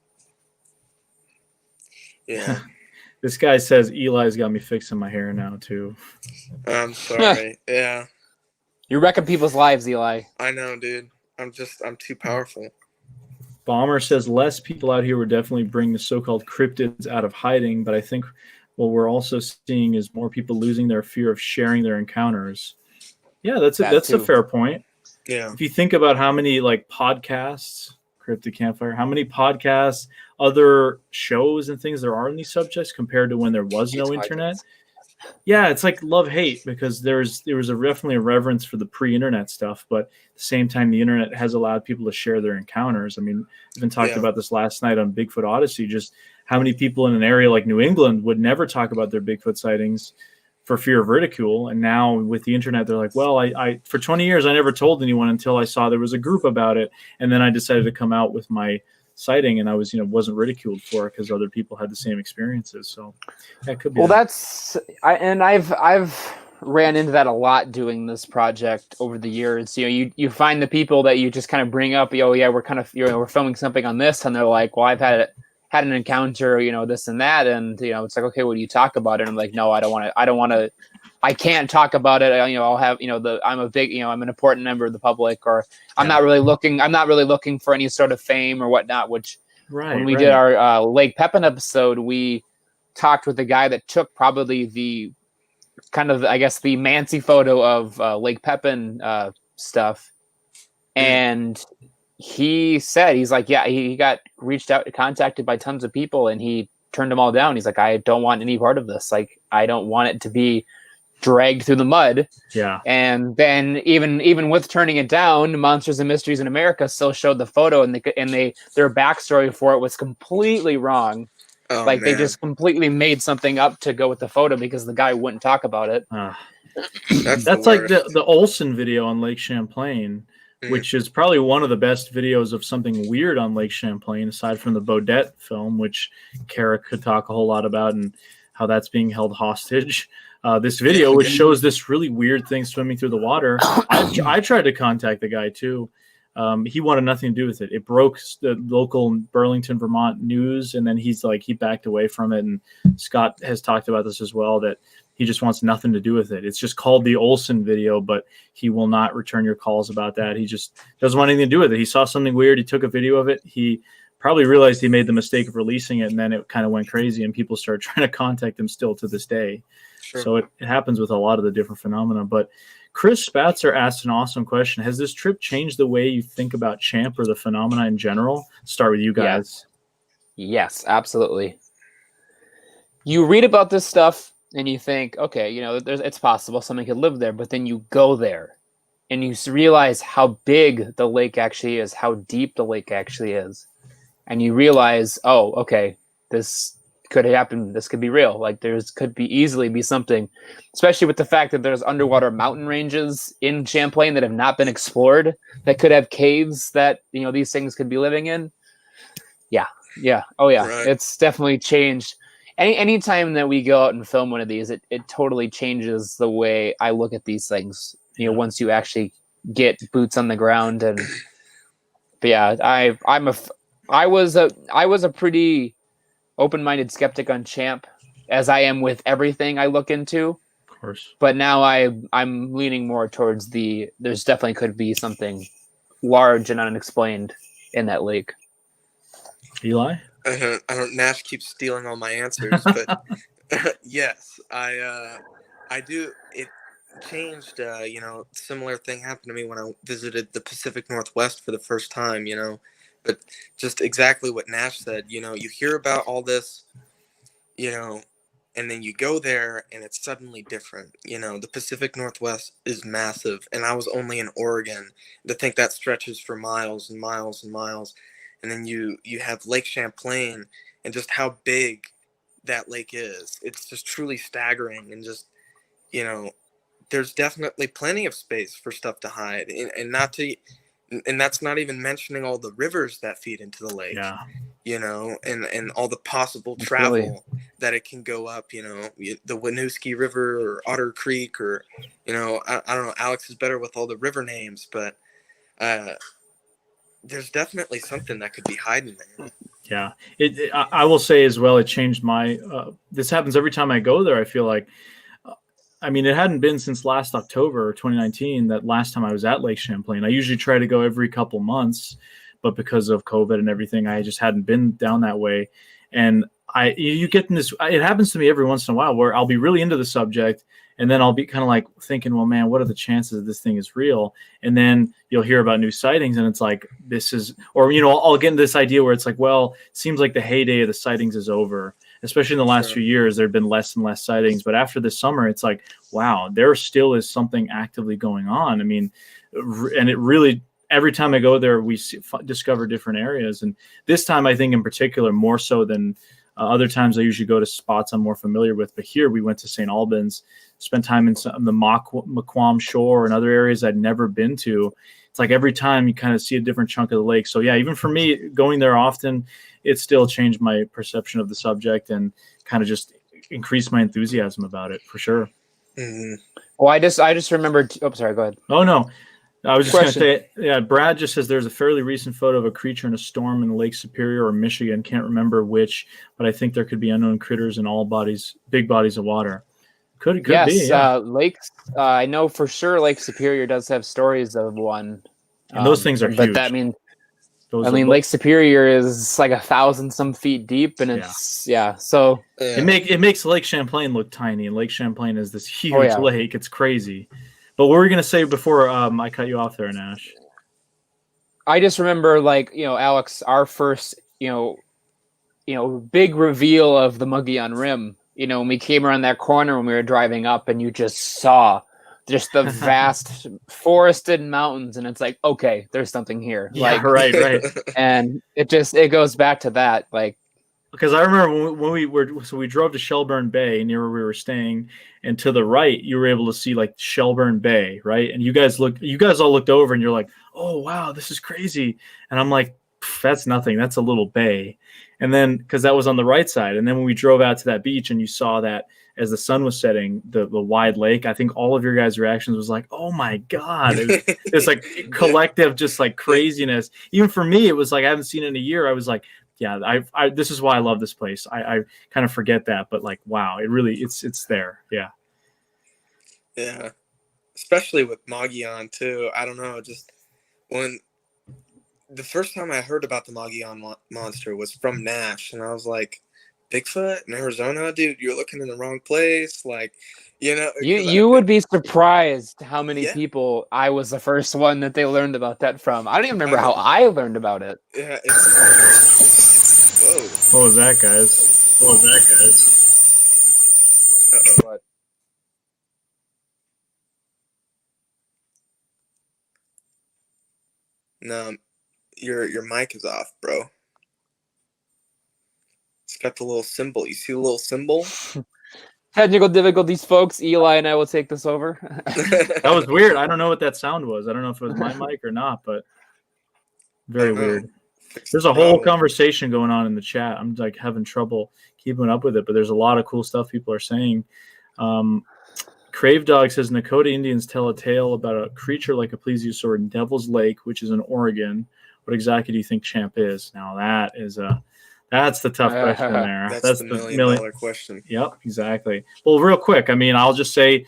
[SPEAKER 2] Yeah.
[SPEAKER 1] This guy says Eli's got me fixing my hair now too.
[SPEAKER 2] I'm sorry. Yeah.
[SPEAKER 3] You're wrecking people's lives, Eli.
[SPEAKER 2] I know, dude. I'm too powerful.
[SPEAKER 1] Bomber says less people out here would definitely bring the so-called cryptids out of hiding, but I think what we're also seeing is more people losing their fear of sharing their encounters. Yeah, that's a fair point.
[SPEAKER 2] Yeah.
[SPEAKER 1] If you think about how many like podcasts, Cryptid Campfire, how many podcasts, other shows and things there are in these subjects compared to when there was no internet. Yeah, it's like love-hate, because there was definitely a reverence for the pre-internet stuff, but at the same time, the internet has allowed people to share their encounters. I mean, we even talked about this last night on Bigfoot Odyssey, just how many people in an area like New England would never talk about their Bigfoot sightings for fear of ridicule. And now with the internet, they're like, well, I for 20 years, I never told anyone until I saw there was a group about it. And then I decided to come out with my sighting, and I was, wasn't ridiculed for it because other people had the same experiences. So that could be.
[SPEAKER 3] Well, I've ran into that a lot doing this project over the years. You find the people that you just kind of bring up, oh yeah, we're filming something on this, and they're like, well, I've had an encounter, this and that, and it's like, okay, what do you talk about? And I'm like, no, I don't want to. I can't talk about it. I'll have, I'm an important member of the public, or I'm not really looking for any sort of fame or whatnot. Which when we did our Lake Pepin episode, we talked with the guy that took probably the kind of, I guess, the Mancy photo of Lake Pepin stuff. And he said, he's like, yeah, he got contacted by tons of people, and he turned them all down. He's like, I don't want any part of this. Like, I don't want it to be dragged through the mud.
[SPEAKER 1] Yeah.
[SPEAKER 3] And then even with turning it down, Monsters and Mysteries in America still showed the photo, and their backstory for it was completely wrong.
[SPEAKER 2] Oh,
[SPEAKER 3] like,
[SPEAKER 2] man.
[SPEAKER 3] they just completely made something up to go with the photo because the guy wouldn't talk about it.
[SPEAKER 1] That's like the Olsen video on Lake Champlain, which is probably one of the best videos of something weird on Lake Champlain, aside from the Bodette film, which Kerry could talk a whole lot about, and how that's being held hostage. This video, which shows this really weird thing swimming through the water. I tried to contact the guy too. He wanted nothing to do with it. It broke the local Burlington, Vermont news, and then he backed away from it. And Scott has talked about this as well, that he just wants nothing to do with it. It's just called the Olsen video, but he will not return your calls about that. He just doesn't want anything to do with it. He saw something weird. He took a video of it. He probably realized he made the mistake of releasing it, and then it kind of went crazy, and people started trying to contact him still to this day. Sure. So it happens with a lot of the different phenomena. But Chris Spatzer asked an awesome question. Has this trip changed the way you think about Champ or the phenomena in general? Start with you guys.
[SPEAKER 3] Yes, absolutely. You read about this stuff and you think, okay, it's possible something could live there, but then you go there and you realize how big the lake actually is, how deep the lake actually is. And you realize, oh, okay, this could happen. This could be real. Like, could easily be something, especially with the fact that there's underwater mountain ranges in Champlain that have not been explored, that could have caves that, these things could be living in. Yeah. Oh yeah. Right. It's definitely changed. Anytime that we go out and film one of these, it totally changes the way I look at these things. Once you actually get boots on the ground. But yeah, I was a pretty open-minded skeptic on Champ, as I am with everything I look into.
[SPEAKER 1] Of course.
[SPEAKER 3] But now I'm leaning more towards there's definitely could be something large and unexplained in that lake.
[SPEAKER 1] Eli?
[SPEAKER 2] I don't. Nash keeps stealing all my answers, but yes, I do. It changed. Similar thing happened to me when I visited the Pacific Northwest for the first time. But just exactly what Nash said. You hear about all this. And then you go there and it's suddenly different. The Pacific Northwest is massive, and I was only in Oregon. To think that stretches for miles and miles and miles. And then you have Lake Champlain and just how big that lake is. It's just truly staggering, and just, there's definitely plenty of space for stuff to hide, and that's not even mentioning all the rivers that feed into the lake.
[SPEAKER 1] Yeah.
[SPEAKER 2] And all the possible
[SPEAKER 3] Absolutely.
[SPEAKER 2] travel that it can go up, the Winooski River or Otter Creek, or, I don't know, Alex is better with all the river names, but there's definitely something that could be hiding there.
[SPEAKER 1] Yeah. I will say as well, it changed my, this happens every time I go there. I feel like, it hadn't been since last October 2019, that last time I was at Lake Champlain. I usually try to go every couple months, but because of COVID and everything, I just hadn't been down that way. And you get in this, it happens to me every once in a while where I'll be really into the subject, and then I'll be kind of like thinking, well, man, what are the chances that this thing is real? And then you'll hear about new sightings, and it's like, I'll get into this idea where it's like, well, it seems like the heyday of the sightings is over. Especially in the last few years, there have been less and less sightings. But after this summer, it's like, wow, there still is something actively going on. And it really, every time I go there, we discover different areas. And this time, I think in particular, more so than other times, I usually go to spots I'm more familiar with. But here we went to St. Albans, spent time in the Mogollon shore and other areas I'd never been to. It's like every time you kind of see a different chunk of the lake. So yeah, even for me, going there often, it still changed my perception of the subject and kind of just increased my enthusiasm about it, for sure.
[SPEAKER 2] Mm-hmm.
[SPEAKER 3] Well, I just remembered. Oh, sorry. Go ahead.
[SPEAKER 1] Oh no, I was just going to say, yeah. Brad just says there's a fairly recent photo of a creature in a storm in Lake Superior or Michigan. Can't remember which, but I think there could be unknown critters in big bodies of water. Could be. Yeah.
[SPEAKER 3] Lakes. I know for sure Lake Superior does have stories of one.
[SPEAKER 1] And those things are huge.
[SPEAKER 3] But that means. Lake Superior is like 1,000 feet deep, and it's So
[SPEAKER 1] it makes Lake Champlain look tiny, and Lake Champlain is this huge lake. It's crazy. But what were we gonna say before I cut you off there, Nash?
[SPEAKER 3] I just remember, Alex, our first, big reveal of the Mogollon Rim. When we came around that corner when we were driving up, and you just saw just the vast forested mountains, and it's like, okay, there's something here.
[SPEAKER 1] Yeah, right.
[SPEAKER 3] And it goes back to that,
[SPEAKER 1] because I remember when we drove to Shelburne Bay near where we were staying, and to the right you were able to see like Shelburne Bay, right? And you guys all looked over, and you're like, oh wow, this is crazy. And I'm like, that's nothing. That's a little bay. And then because that was on the right side, and then when we drove out to that beach and you saw that as the sun was setting, the wide lake, I think all of your guys' reactions was like, oh my God, it's like collective, just like craziness. Even for me, it was like, I haven't seen it in a year. I was like, yeah, this is why I love this place. I kind of forget that, but like, wow, it really, it's there. Yeah.
[SPEAKER 2] Yeah. Especially with Mogollon too. I don't know. Just when the first time I heard about the Mogollon Monster was from Nash, and I was like, Bigfoot in Arizona, dude, you're looking in the wrong place. Like,
[SPEAKER 3] you would be surprised how many people I was the first one that they learned about that from. I don't even remember how I learned about it.
[SPEAKER 2] Yeah,
[SPEAKER 1] whoa. What was that, guys?
[SPEAKER 2] Uh-oh.
[SPEAKER 3] What?
[SPEAKER 2] No, your mic is off, bro. It's got the little symbol. You see the little symbol?
[SPEAKER 3] Technical difficulties, folks. Eli and I will take this over.
[SPEAKER 1] That was weird. I don't know what that sound was. I don't know if it was my mic or not, but very weird. There's a whole conversation going on in the chat. I'm like having trouble keeping up with it, but there's a lot of cool stuff people are saying. Crave Dog says Nakota Indians tell a tale about a creature like a plesiosaur in Devil's Lake, which is in Oregon. What exactly do you think Champ is? Now That's the tough question there.
[SPEAKER 2] That's the $1 million question.
[SPEAKER 1] Yep, exactly. Well, real quick, I mean, I'll just say,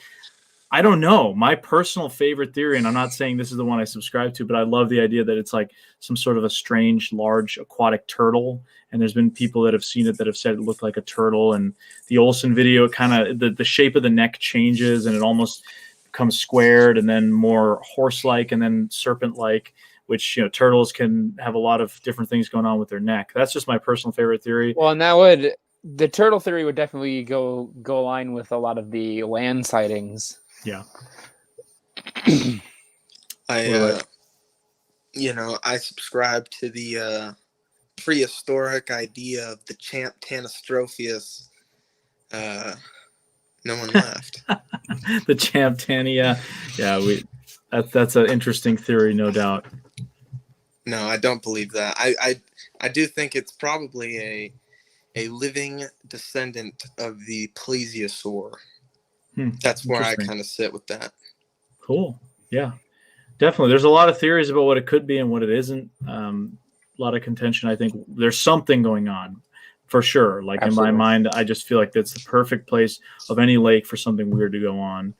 [SPEAKER 1] I don't know. My personal favorite theory, and I'm not saying this is the one I subscribe to, but I love the idea that it's like some sort of a strange, large aquatic turtle. And there's been people that have seen it that have said it looked like a turtle. And the Olsen video, kind of the shape of the neck changes and it almost becomes squared and then more horse-like and then serpent-like, which, turtles can have a lot of different things going on with their neck. That's just my personal favorite theory.
[SPEAKER 3] Well, and the turtle theory would definitely go align with a lot of the land sightings.
[SPEAKER 1] Yeah.
[SPEAKER 2] I subscribe to the prehistoric idea of the Champtanistropheus. No one laughed.
[SPEAKER 1] The Champtania. Yeah, that's an interesting theory, no doubt.
[SPEAKER 2] No, I don't believe that. I do think it's probably a living descendant of the plesiosaur. That's where I kind of sit with that.
[SPEAKER 1] Cool. Yeah, definitely. There's a lot of theories about what it could be and what it isn't. A lot of contention. I think there's something going on for sure. Like Absolutely. In my mind, I just feel like that's the perfect place of any lake for something weird to go on.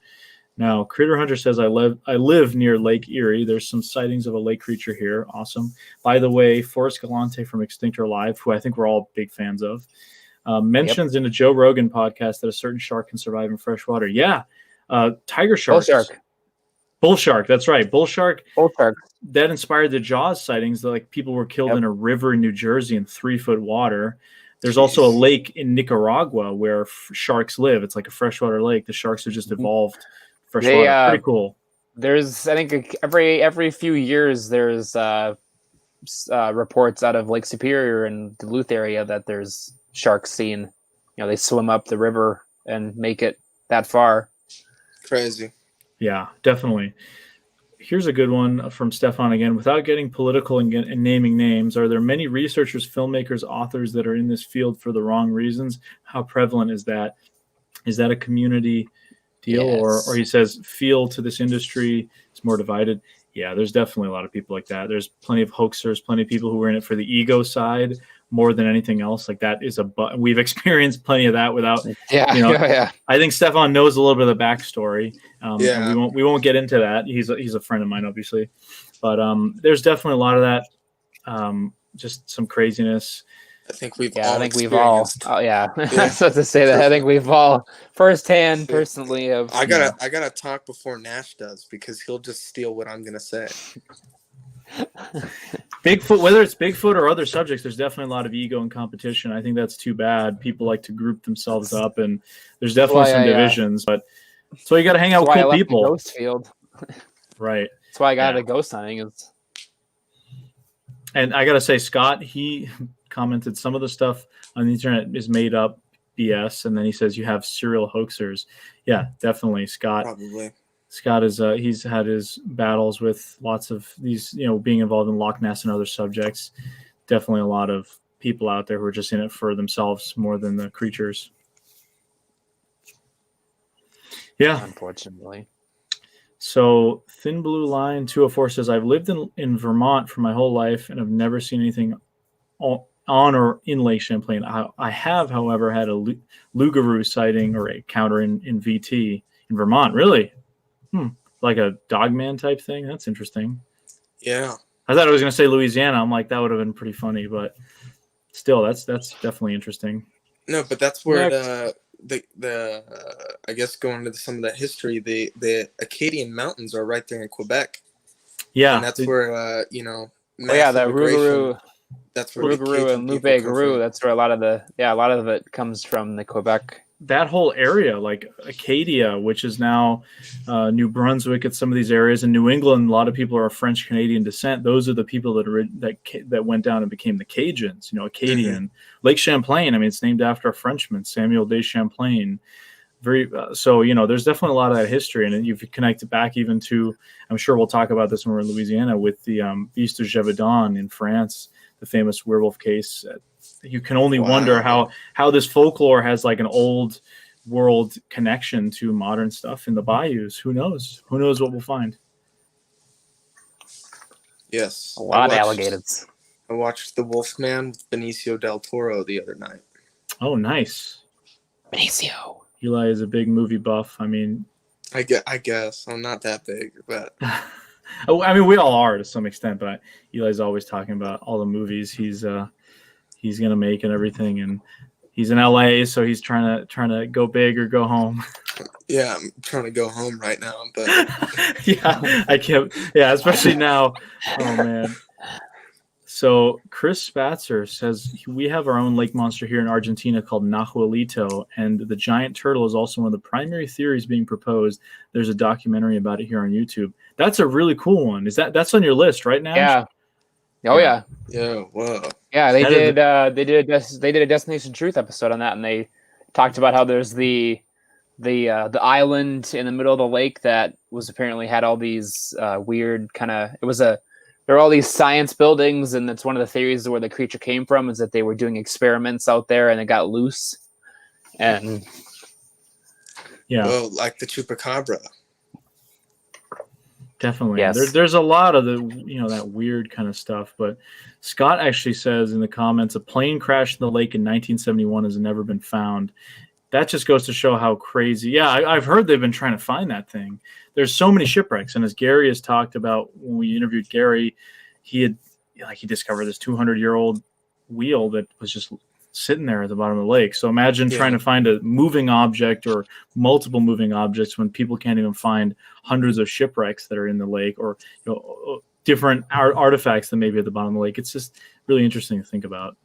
[SPEAKER 1] Now, Critter Hunter says, I live near Lake Erie. There's some sightings of a lake creature here. Awesome. By the way, Forrest Galante from Extinct or Alive, who I think we're all big fans of, mentions in a Joe Rogan podcast that a certain shark can survive in fresh water. Yeah. Tiger sharks. Bull shark. That's right. Bull shark. That inspired the Jaws sightings. That, like, people were killed in a river in New Jersey in 3-foot water. There's also a lake in Nicaragua where sharks live. It's like a freshwater lake. The sharks have just evolved freshwater. Pretty cool.
[SPEAKER 3] There's, I think, every few years there's reports out of Lake Superior and Duluth area that there's sharks seen. They swim up the river and make it that far.
[SPEAKER 2] Crazy.
[SPEAKER 1] Yeah, definitely. Here's a good one from Stefan again. Without getting political and naming names, are there many researchers, filmmakers, authors that are in this field for the wrong reasons? How prevalent is that? Is that a community deal?
[SPEAKER 3] Yes.
[SPEAKER 1] Or he says, feel to this industry is more divided? Yeah, there's definitely a lot of people like that. There's plenty of hoaxers, plenty of people who are in it for the ego side more than anything else. Like that is we've experienced plenty of that without, I think Stefan knows a little bit of the backstory. And we won't get into that. He's a friend of mine, obviously, but there's definitely a lot of that. Just some craziness.
[SPEAKER 2] I think we've
[SPEAKER 3] all firsthand personally
[SPEAKER 2] I gotta talk before Nash does, because he'll just steal what I'm gonna say.
[SPEAKER 1] Bigfoot, whether it's Bigfoot or other subjects, there's definitely a lot of ego and competition. I think that's too bad. People like to group themselves up, and there's definitely some divisions. But so you got to hang out with cool people.
[SPEAKER 3] The ghost field,
[SPEAKER 1] right?
[SPEAKER 3] That's why I got into ghost hunting.
[SPEAKER 1] And I got to say, Scott, he commented some of the stuff on the internet is made up BS, and then he says you have serial hoaxers. Yeah, definitely, Scott.
[SPEAKER 2] Probably.
[SPEAKER 1] Scott is he's had his battles with lots of these, being involved in Loch Ness and other subjects. Definitely a lot of people out there who are just in it for themselves more than the creatures. Yeah.
[SPEAKER 3] Unfortunately.
[SPEAKER 1] So Thin Blue Line 204 says, I've lived in Vermont for my whole life and have never seen anything on or in Lake Champlain. I have, however, had a Rougarou sighting or encounter in VT in Vermont. Really? Like a dogman type thing? That's interesting.
[SPEAKER 2] Yeah.
[SPEAKER 1] I thought I was going to say Louisiana. I'm like, that would have been pretty funny, but still, that's definitely interesting.
[SPEAKER 2] No, but that's where the I guess going into some of that history, the Acadian Mountains are right there in Quebec.
[SPEAKER 1] Yeah.
[SPEAKER 2] And that's where,
[SPEAKER 3] the Rougarou.
[SPEAKER 2] That's where
[SPEAKER 3] Rougarou and Loup-Garou. That's where a lot of it comes from, the Quebec.
[SPEAKER 1] That whole area, like Acadia, which is now New Brunswick, at some of these areas in New England, a lot of people are of French Canadian descent. Those are the people that went down and became the Cajuns. Acadian. Lake Champlain. I mean, it's named after a Frenchman, Samuel de Champlain. So there's definitely a lot of that history, and you connect it back even to, I'm sure we'll talk about this when we're in Louisiana, with the Beast of Gévaudan in France, the famous werewolf case. You can only wonder how this folklore has like an old world connection to modern stuff in the bayous. Who knows? Who knows what we'll find?
[SPEAKER 2] Yes.
[SPEAKER 3] A lot of alligators.
[SPEAKER 2] I watched The Wolfman with Benicio del Toro the other night.
[SPEAKER 1] Oh, nice.
[SPEAKER 3] Benicio.
[SPEAKER 1] Eli is a big movie buff. I mean,
[SPEAKER 2] I guess I'm not that big, but
[SPEAKER 1] I mean, we all are to some extent. But Eli's always talking about all the movies he's gonna make and everything, and he's in LA, so he's trying to go big or go home.
[SPEAKER 2] yeah, I'm trying to go home right now. But
[SPEAKER 1] yeah, I can't. Yeah, especially now. Oh man. So Chris Spatzer says we have our own lake monster here in Argentina called Nahuelito, and the giant turtle is also one of the primary theories being proposed. There's a documentary about it here on YouTube. That's a really cool one. That's on your list right now?
[SPEAKER 3] Yeah. Oh yeah.
[SPEAKER 2] yeah, whoa.
[SPEAKER 3] Yeah, they did a Destination Truth episode on that, and they talked about how there's the island in the middle of the lake that was apparently had all these weird kind of there are all these science buildings, and that's one of the theories where the creature came from, is that they were doing experiments out there and it got loose. And
[SPEAKER 1] yeah,
[SPEAKER 2] well, like the chupacabra.
[SPEAKER 1] Definitely.
[SPEAKER 3] Yes.
[SPEAKER 1] There's a lot of the that weird kind of stuff. But Scott actually says in the comments, a plane crashed in the lake in 1971 has never been found. That just goes to show how crazy. Yeah, I've heard they've been trying to find that thing. There's so many shipwrecks, and as Gary has talked about when we interviewed Gary, he discovered this 200-year-old wheel that was just sitting there at the bottom of the lake. So imagine trying to find a moving object or multiple moving objects when people can't even find hundreds of shipwrecks that are in the lake, or different artifacts that may be at the bottom of the lake. It's just really interesting to think about.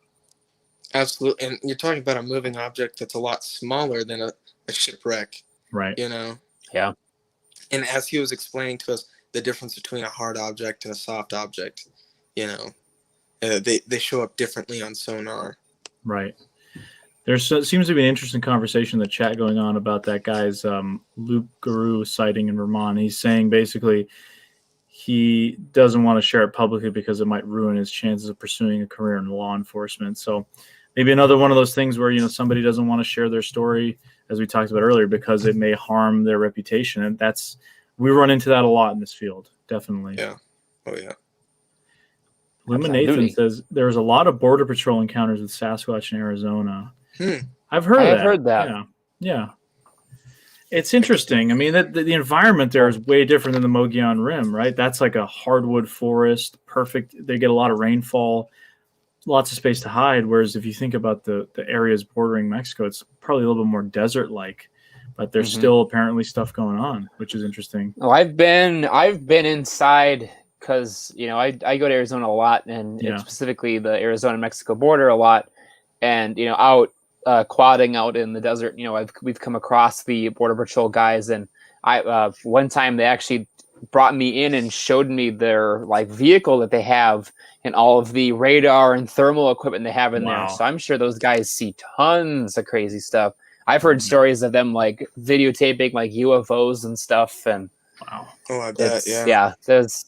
[SPEAKER 2] Absolutely. And you're talking about a moving object that's a lot smaller than a shipwreck.
[SPEAKER 1] Right.
[SPEAKER 3] Yeah.
[SPEAKER 2] And as he was explaining to us the difference between a hard object and a soft object, they show up differently on sonar.
[SPEAKER 1] Right. There seems to be an interesting conversation in the chat going on about that guy's Rougarou sighting in Vermont. He's saying basically he doesn't want to share it publicly because it might ruin his chances of pursuing a career in law enforcement. So maybe another one of those things where somebody doesn't want to share their story, as we talked about earlier, because it may harm their reputation. And we run into that a lot in this field. Definitely.
[SPEAKER 2] Yeah. Oh yeah.
[SPEAKER 1] Luma Nathan says there's a lot of border patrol encounters with Sasquatch in Arizona. I've heard that. Yeah. It's interesting. I mean, the environment there is way different than the Mogollon Rim, right? That's like a hardwood forest, perfect. They get a lot of rainfall, lots of space to hide. Whereas if you think about the areas bordering Mexico, it's probably a little bit more desert-like. But there's still apparently stuff going on, which is interesting.
[SPEAKER 3] Oh, I've been inside because I go to Arizona a lot, and specifically the Arizona-Mexico border a lot, and out quadding out in the desert. We've come across the border patrol guys, and I one time they actually brought me in and showed me their vehicle that they have and all of the radar and thermal equipment they have in there. So I'm sure those guys see tons of crazy stuff. I've heard stories of them videotaping UFOs and stuff, and
[SPEAKER 2] oh, I bet,
[SPEAKER 3] there's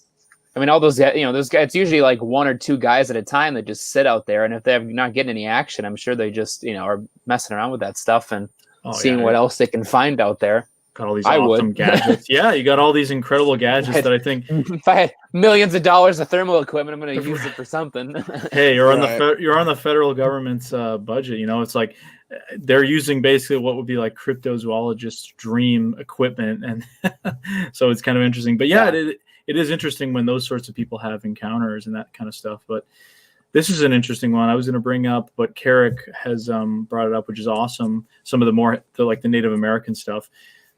[SPEAKER 3] all those those guys. It's usually one or two guys at a time that just sit out there, and if they're not getting any action, I'm sure they just are messing around with that stuff and seeing what else they can find out there.
[SPEAKER 1] Got all these awesome gadgets. Yeah, you got all these incredible gadgets that I think.
[SPEAKER 3] If I had millions of dollars of thermal equipment, I'm going to use it for something.
[SPEAKER 1] Hey, you're on the federal government's budget. It's like they're using basically what would be like cryptozoologists' dream equipment, and so it's kind of interesting. But it is interesting when those sorts of people have encounters and that kind of stuff. But this is an interesting one. I was going to bring up, but Kerry has brought it up, which is awesome. Some of the Native American stuff.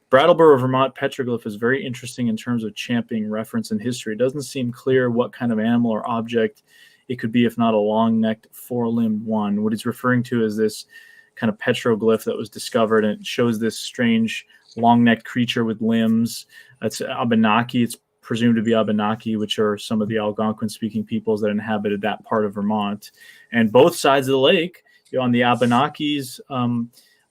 [SPEAKER 1] Brattleboro, Vermont petroglyph is very interesting in terms of championing reference and history. It doesn't seem clear what kind of animal or object it could be, if not a long-necked, four-limbed one. What he's referring to is this kind of petroglyph that was discovered, and it shows this strange long-necked creature with limbs. It's Abenaki. It's presumed to be Abenaki, which are some of the Algonquin-speaking peoples that inhabited that part of Vermont. And both sides of the lake, on the Abenakis,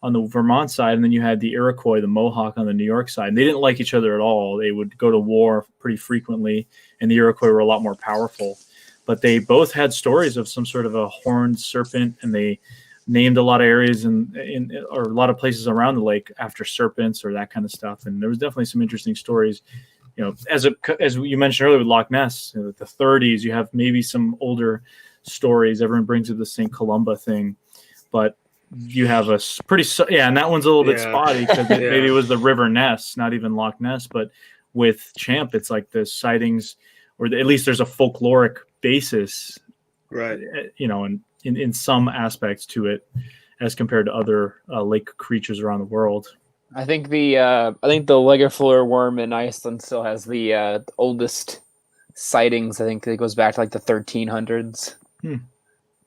[SPEAKER 1] on the Vermont side, and then you had the Iroquois, the Mohawk, on the New York side. And they didn't like each other at all. They would go to war pretty frequently, and the Iroquois were a lot more powerful. But they both had stories of some sort of a horned serpent, and they named a lot of areas or a lot of places around the lake after serpents or that kind of stuff. And there was definitely some interesting stories. As you mentioned earlier with Loch Ness, the 30s, you have maybe some older stories. Everyone brings up the St. Columba thing, but you have a and that one's a little bit spotty because maybe it was the River Ness, not even Loch Ness, but with Champ, it's like the sightings, or at least there's a folkloric basis,
[SPEAKER 2] right?
[SPEAKER 1] And in some aspects to it, as compared to other lake creatures around the world.
[SPEAKER 3] I think the Leggerfleur worm in Iceland still has the oldest sightings. I think it goes back to like the 1300s,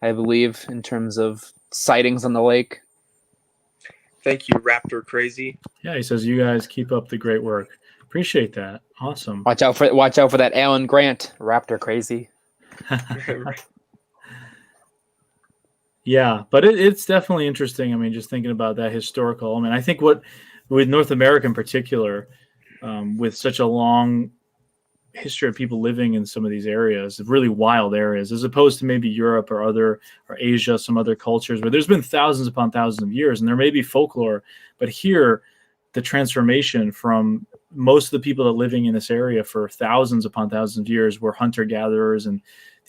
[SPEAKER 3] I believe, in terms of sightings on the lake.
[SPEAKER 2] Thank you, Raptor Crazy.
[SPEAKER 1] Yeah, he says you guys keep up the great work. Appreciate that. Awesome.
[SPEAKER 3] Watch out for that Alan Grant, Raptor Crazy.
[SPEAKER 1] Yeah, but it's definitely interesting. I mean, just thinking about that historical. I mean, I think with North America in particular, with such a long history of people living in some of these areas, really wild areas, as opposed to maybe Europe or Asia, some other cultures where there's been thousands upon thousands of years, and there may be folklore, but here, the transformation from most of the people that living in this area for thousands upon thousands of years were hunter-gatherers, and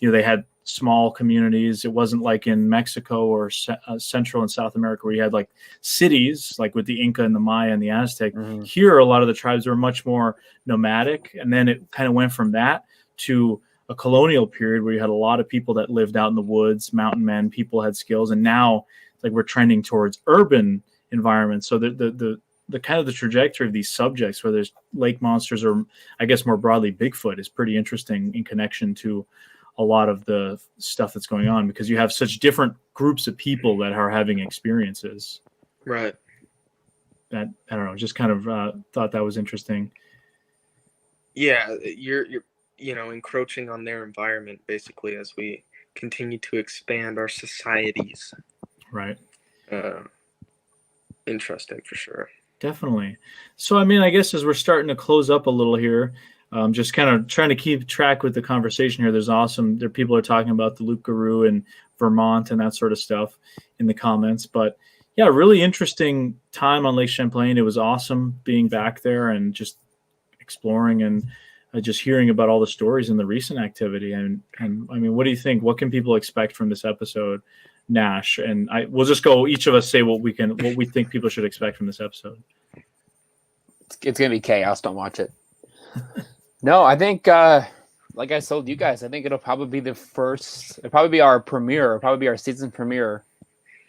[SPEAKER 1] they had small communities. It wasn't like in Mexico or Central and South America where you had like cities, like with the Inca and the Maya and the Aztec. Mm-hmm. Here, a lot of the tribes were much more nomadic, and then it kind of went from that to a colonial period where you had a lot of people that lived out in the woods, mountain men, people had skills, and now it's like we're trending towards urban environments. So the kind of the trajectory of these subjects, whether there's lake monsters or I guess more broadly Bigfoot, is pretty interesting in connection to a lot of the stuff that's going on, because you have such different groups of people that are having experiences.
[SPEAKER 2] Right.
[SPEAKER 1] That, I don't know, just kind of thought that was interesting.
[SPEAKER 2] Yeah, you're encroaching on their environment basically as we continue to expand our societies.
[SPEAKER 1] Right.
[SPEAKER 2] Interesting for sure.
[SPEAKER 1] Definitely. So, I mean, I guess as we're starting to close up a little here, just kind of trying to keep track with the conversation here. There people are talking about the Rougarou in Vermont and that sort of stuff in the comments. But yeah, really interesting time on Lake Champlain. It was awesome being back there and just exploring and just hearing about all the stories and the recent activity. And I mean, what do you think? What can people expect from this episode, Nash? And we'll just go, each of us say what we think people should expect from this episode.
[SPEAKER 3] It's going to be chaos. Don't watch it. No, I think, like I told you guys, I think it'll probably be our premiere, it'll probably be our season premiere.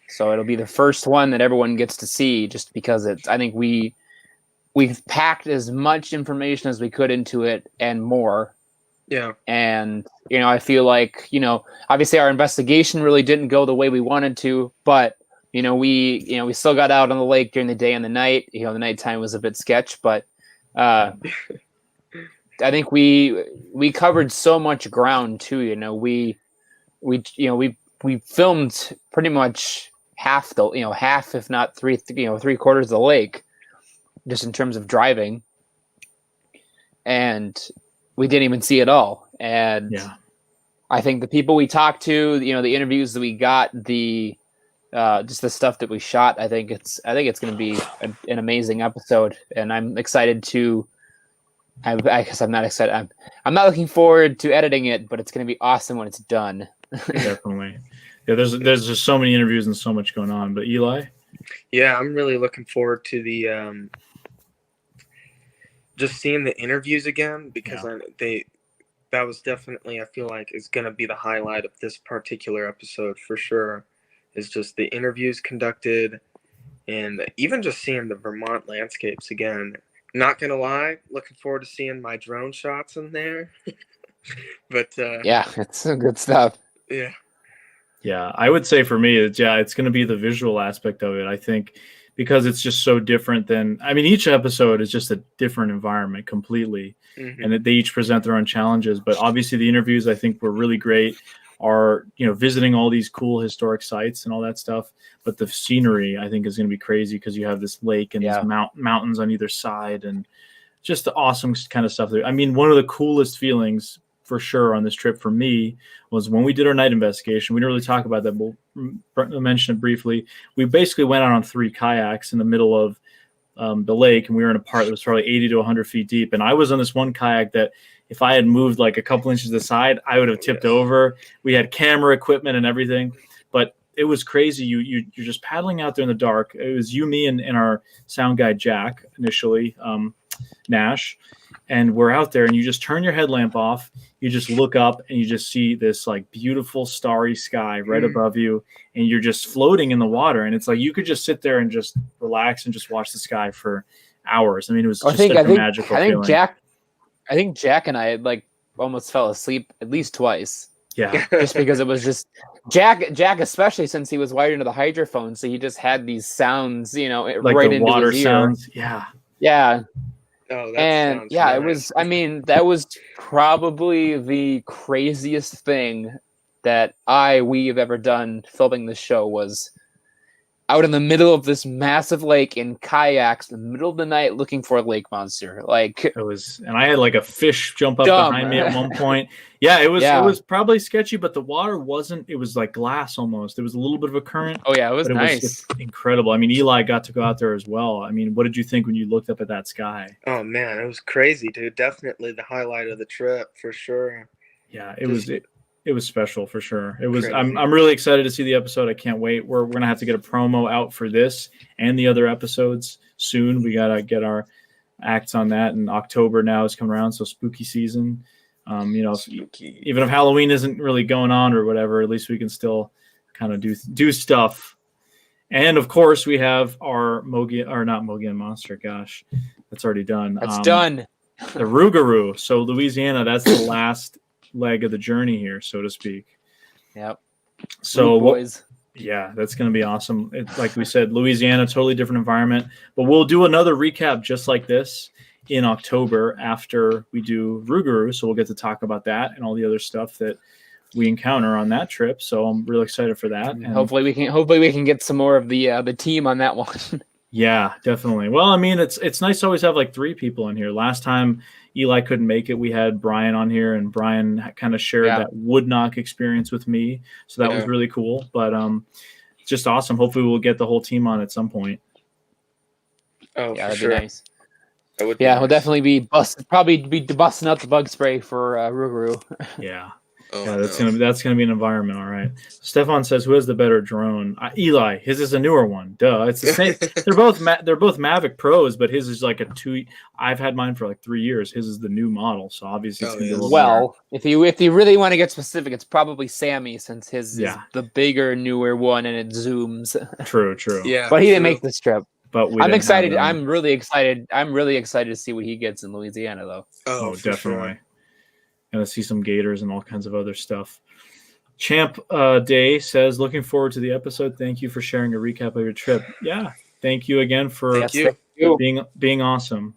[SPEAKER 3] So it'll be the first one that everyone gets to see, just because I think we've packed as much information as we could into it and more.
[SPEAKER 2] Yeah.
[SPEAKER 3] And, I feel like, obviously our investigation really didn't go the way we wanted to, but, we still got out on the lake during the day and the night. The nighttime was a bit sketch, but, I think we covered so much ground too. We filmed pretty much half if not three quarters of the lake, just in terms of driving, and we didn't even see it all. And yeah, I think the people we talked to, the interviews that we got, just the stuff that we shot, I think it's going to be an amazing episode, and I'm excited to. I guess I'm not excited. I'm not looking forward to editing it, but it's going to be awesome when it's done.
[SPEAKER 1] Definitely. Yeah, there's just so many interviews and so much going on. But Eli?
[SPEAKER 2] Yeah, I'm really looking forward to the just seeing the interviews again, because that was definitely, I feel like, is going to be the highlight of this particular episode for sure. Is just the interviews conducted, and even just seeing the Vermont landscapes again. Not gonna lie, looking forward to seeing my drone shots in there. But
[SPEAKER 3] yeah, it's some good stuff.
[SPEAKER 1] Yeah, I would say for me, it's going to be the visual aspect of it. I think because it's just so different than. I mean, each episode is just a different environment completely, and they each present their own challenges. But obviously, the interviews I think were really great. Are visiting all these cool historic sites and all that stuff, but the scenery I think is going to be crazy because you have this lake and these mountains on either side, and just the awesome kind of stuff. I mean, one of the coolest feelings for sure on this trip for me was when we did our night investigation. We didn't really talk about that, but we'll mention it briefly. We basically went out on 3 kayaks in the middle of the lake, and we were in a part that was probably 80 to 100 feet deep. And I was on this one kayak that if I had moved like a couple inches to the side, I would have tipped over. We had camera equipment and everything, but it was crazy. You're just paddling out there in the dark. It was you, me, and our sound guy, Jack, initially, Nash. And we're out there, and you just turn your headlamp off. You just look up, and you just see this like beautiful starry sky right above you, and you're just floating in the water. And it's like you could just sit there and just relax and just watch the sky for hours. I mean, it was just a magical feeling.
[SPEAKER 3] I think Jack and I had like almost fell asleep at least twice.
[SPEAKER 1] Yeah,
[SPEAKER 3] just because it was just Jack, especially since he was wired into the hydrophone, so he just had these sounds, like right
[SPEAKER 1] the
[SPEAKER 3] into
[SPEAKER 1] water
[SPEAKER 3] his ear.
[SPEAKER 1] Sounds. Yeah.
[SPEAKER 2] Oh, that
[SPEAKER 3] and
[SPEAKER 2] sounds
[SPEAKER 3] yeah,
[SPEAKER 2] nice.
[SPEAKER 3] it was. I mean, that was probably the craziest thing that we've ever done filming this show. Was out in the middle of this massive lake in kayaks in the middle of the night looking for a lake monster. Like
[SPEAKER 1] it was, and I had like a fish jump up behind me at one point. Yeah, it was probably sketchy, but the water wasn't. It was like glass almost. There was a little bit of a current.
[SPEAKER 3] Oh yeah, it was nice.
[SPEAKER 1] It was incredible. I mean, Eli got to go out there as well. I mean, what did you think when you looked up at that sky?
[SPEAKER 2] Oh man, it was crazy, dude. Definitely the highlight of the trip for sure.
[SPEAKER 1] Yeah, it was special for sure. It was. I'm really excited to see the episode. I can't wait. We're gonna have to get a promo out for this and the other episodes soon. We gotta get our acts on that. And October now is coming around, so spooky season. Even if Halloween isn't really going on or whatever, at least we can still kind of do stuff. And of course, we have our Mogollon Monster. Gosh, that's already done.
[SPEAKER 3] That's done.
[SPEAKER 1] The Rougarou. So Louisiana, that's the last leg of the journey here, so to speak.
[SPEAKER 3] Yep.
[SPEAKER 1] So
[SPEAKER 3] boys.
[SPEAKER 1] Yeah, that's going to be awesome. Like we said, Louisiana, totally different environment. But we'll do another recap just like this in October after we do Rougarou. So we'll get to talk about that and all the other stuff that we encounter on that trip. So I'm really excited for that. And
[SPEAKER 3] hopefully we can get some more of the team on that one.
[SPEAKER 1] Yeah, definitely. Well, I mean, it's nice to always have like 3 people in here. Last time Eli couldn't make it, we had Brian on here, and Brian kind of shared that wood knock experience with me. So that was really cool. But just awesome. Hopefully we'll get the whole team on at some point.
[SPEAKER 2] Oh,
[SPEAKER 3] yeah, that'd
[SPEAKER 2] sure.
[SPEAKER 3] be nice.
[SPEAKER 2] That would
[SPEAKER 3] we'll definitely be busting out the bug spray for Rougarou.
[SPEAKER 1] Yeah. Oh, yeah, that's gonna be an environment, all right. Stefan says, "Who has the better drone?" Eli. His is a newer one. Duh. It's the same. They're both Mavic Pros, but his is like a 2. I've had mine for like 3 years. His is the new model, so obviously it's gonna be a little better.
[SPEAKER 3] If you really want to get specific, it's probably Sammy, since his is the bigger, newer one, and it zooms.
[SPEAKER 1] True.
[SPEAKER 2] Yeah,
[SPEAKER 3] but he didn't make this trip.
[SPEAKER 1] But
[SPEAKER 3] I'm excited. I'm really excited. I'm really excited to see what he gets in Louisiana, though.
[SPEAKER 1] Oh, definitely. Sure. Gonna see some gators and all kinds of other stuff. Champ Day says, "Looking forward to the episode. Thank you for sharing a recap of your trip." Yeah, thank you again for being awesome.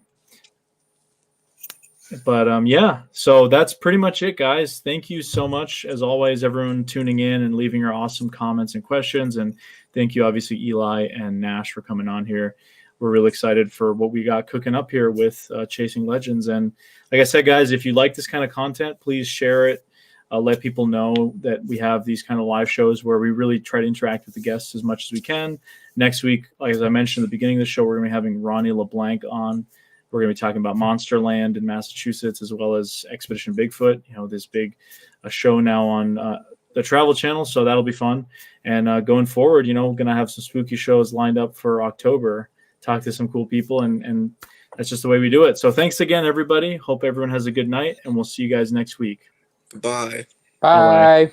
[SPEAKER 1] But yeah, so that's pretty much it, guys. Thank you so much, as always, everyone tuning in and leaving your awesome comments and questions. And thank you, obviously, Eli and Nash, for coming on here. We're really excited for what we got cooking up here with Chasing Legends. And like I said, guys, if you like this kind of content, please share it. Let people know that we have these kind of live shows where we really try to interact with the guests as much as we can. Next week, like as I mentioned at the beginning of the show, we're going to be having Ronnie LeBlanc on. We're going to be talking about Monsterland in Massachusetts, as well as Expedition Bigfoot, this big show now on the Travel Channel. So that'll be fun. And going forward, we're going to have some spooky shows lined up for October. Talk to some cool people, and that's just the way we do it. So thanks again, everybody. Hope everyone has a good night, and we'll see you guys next week.
[SPEAKER 2] Bye.
[SPEAKER 3] Bye.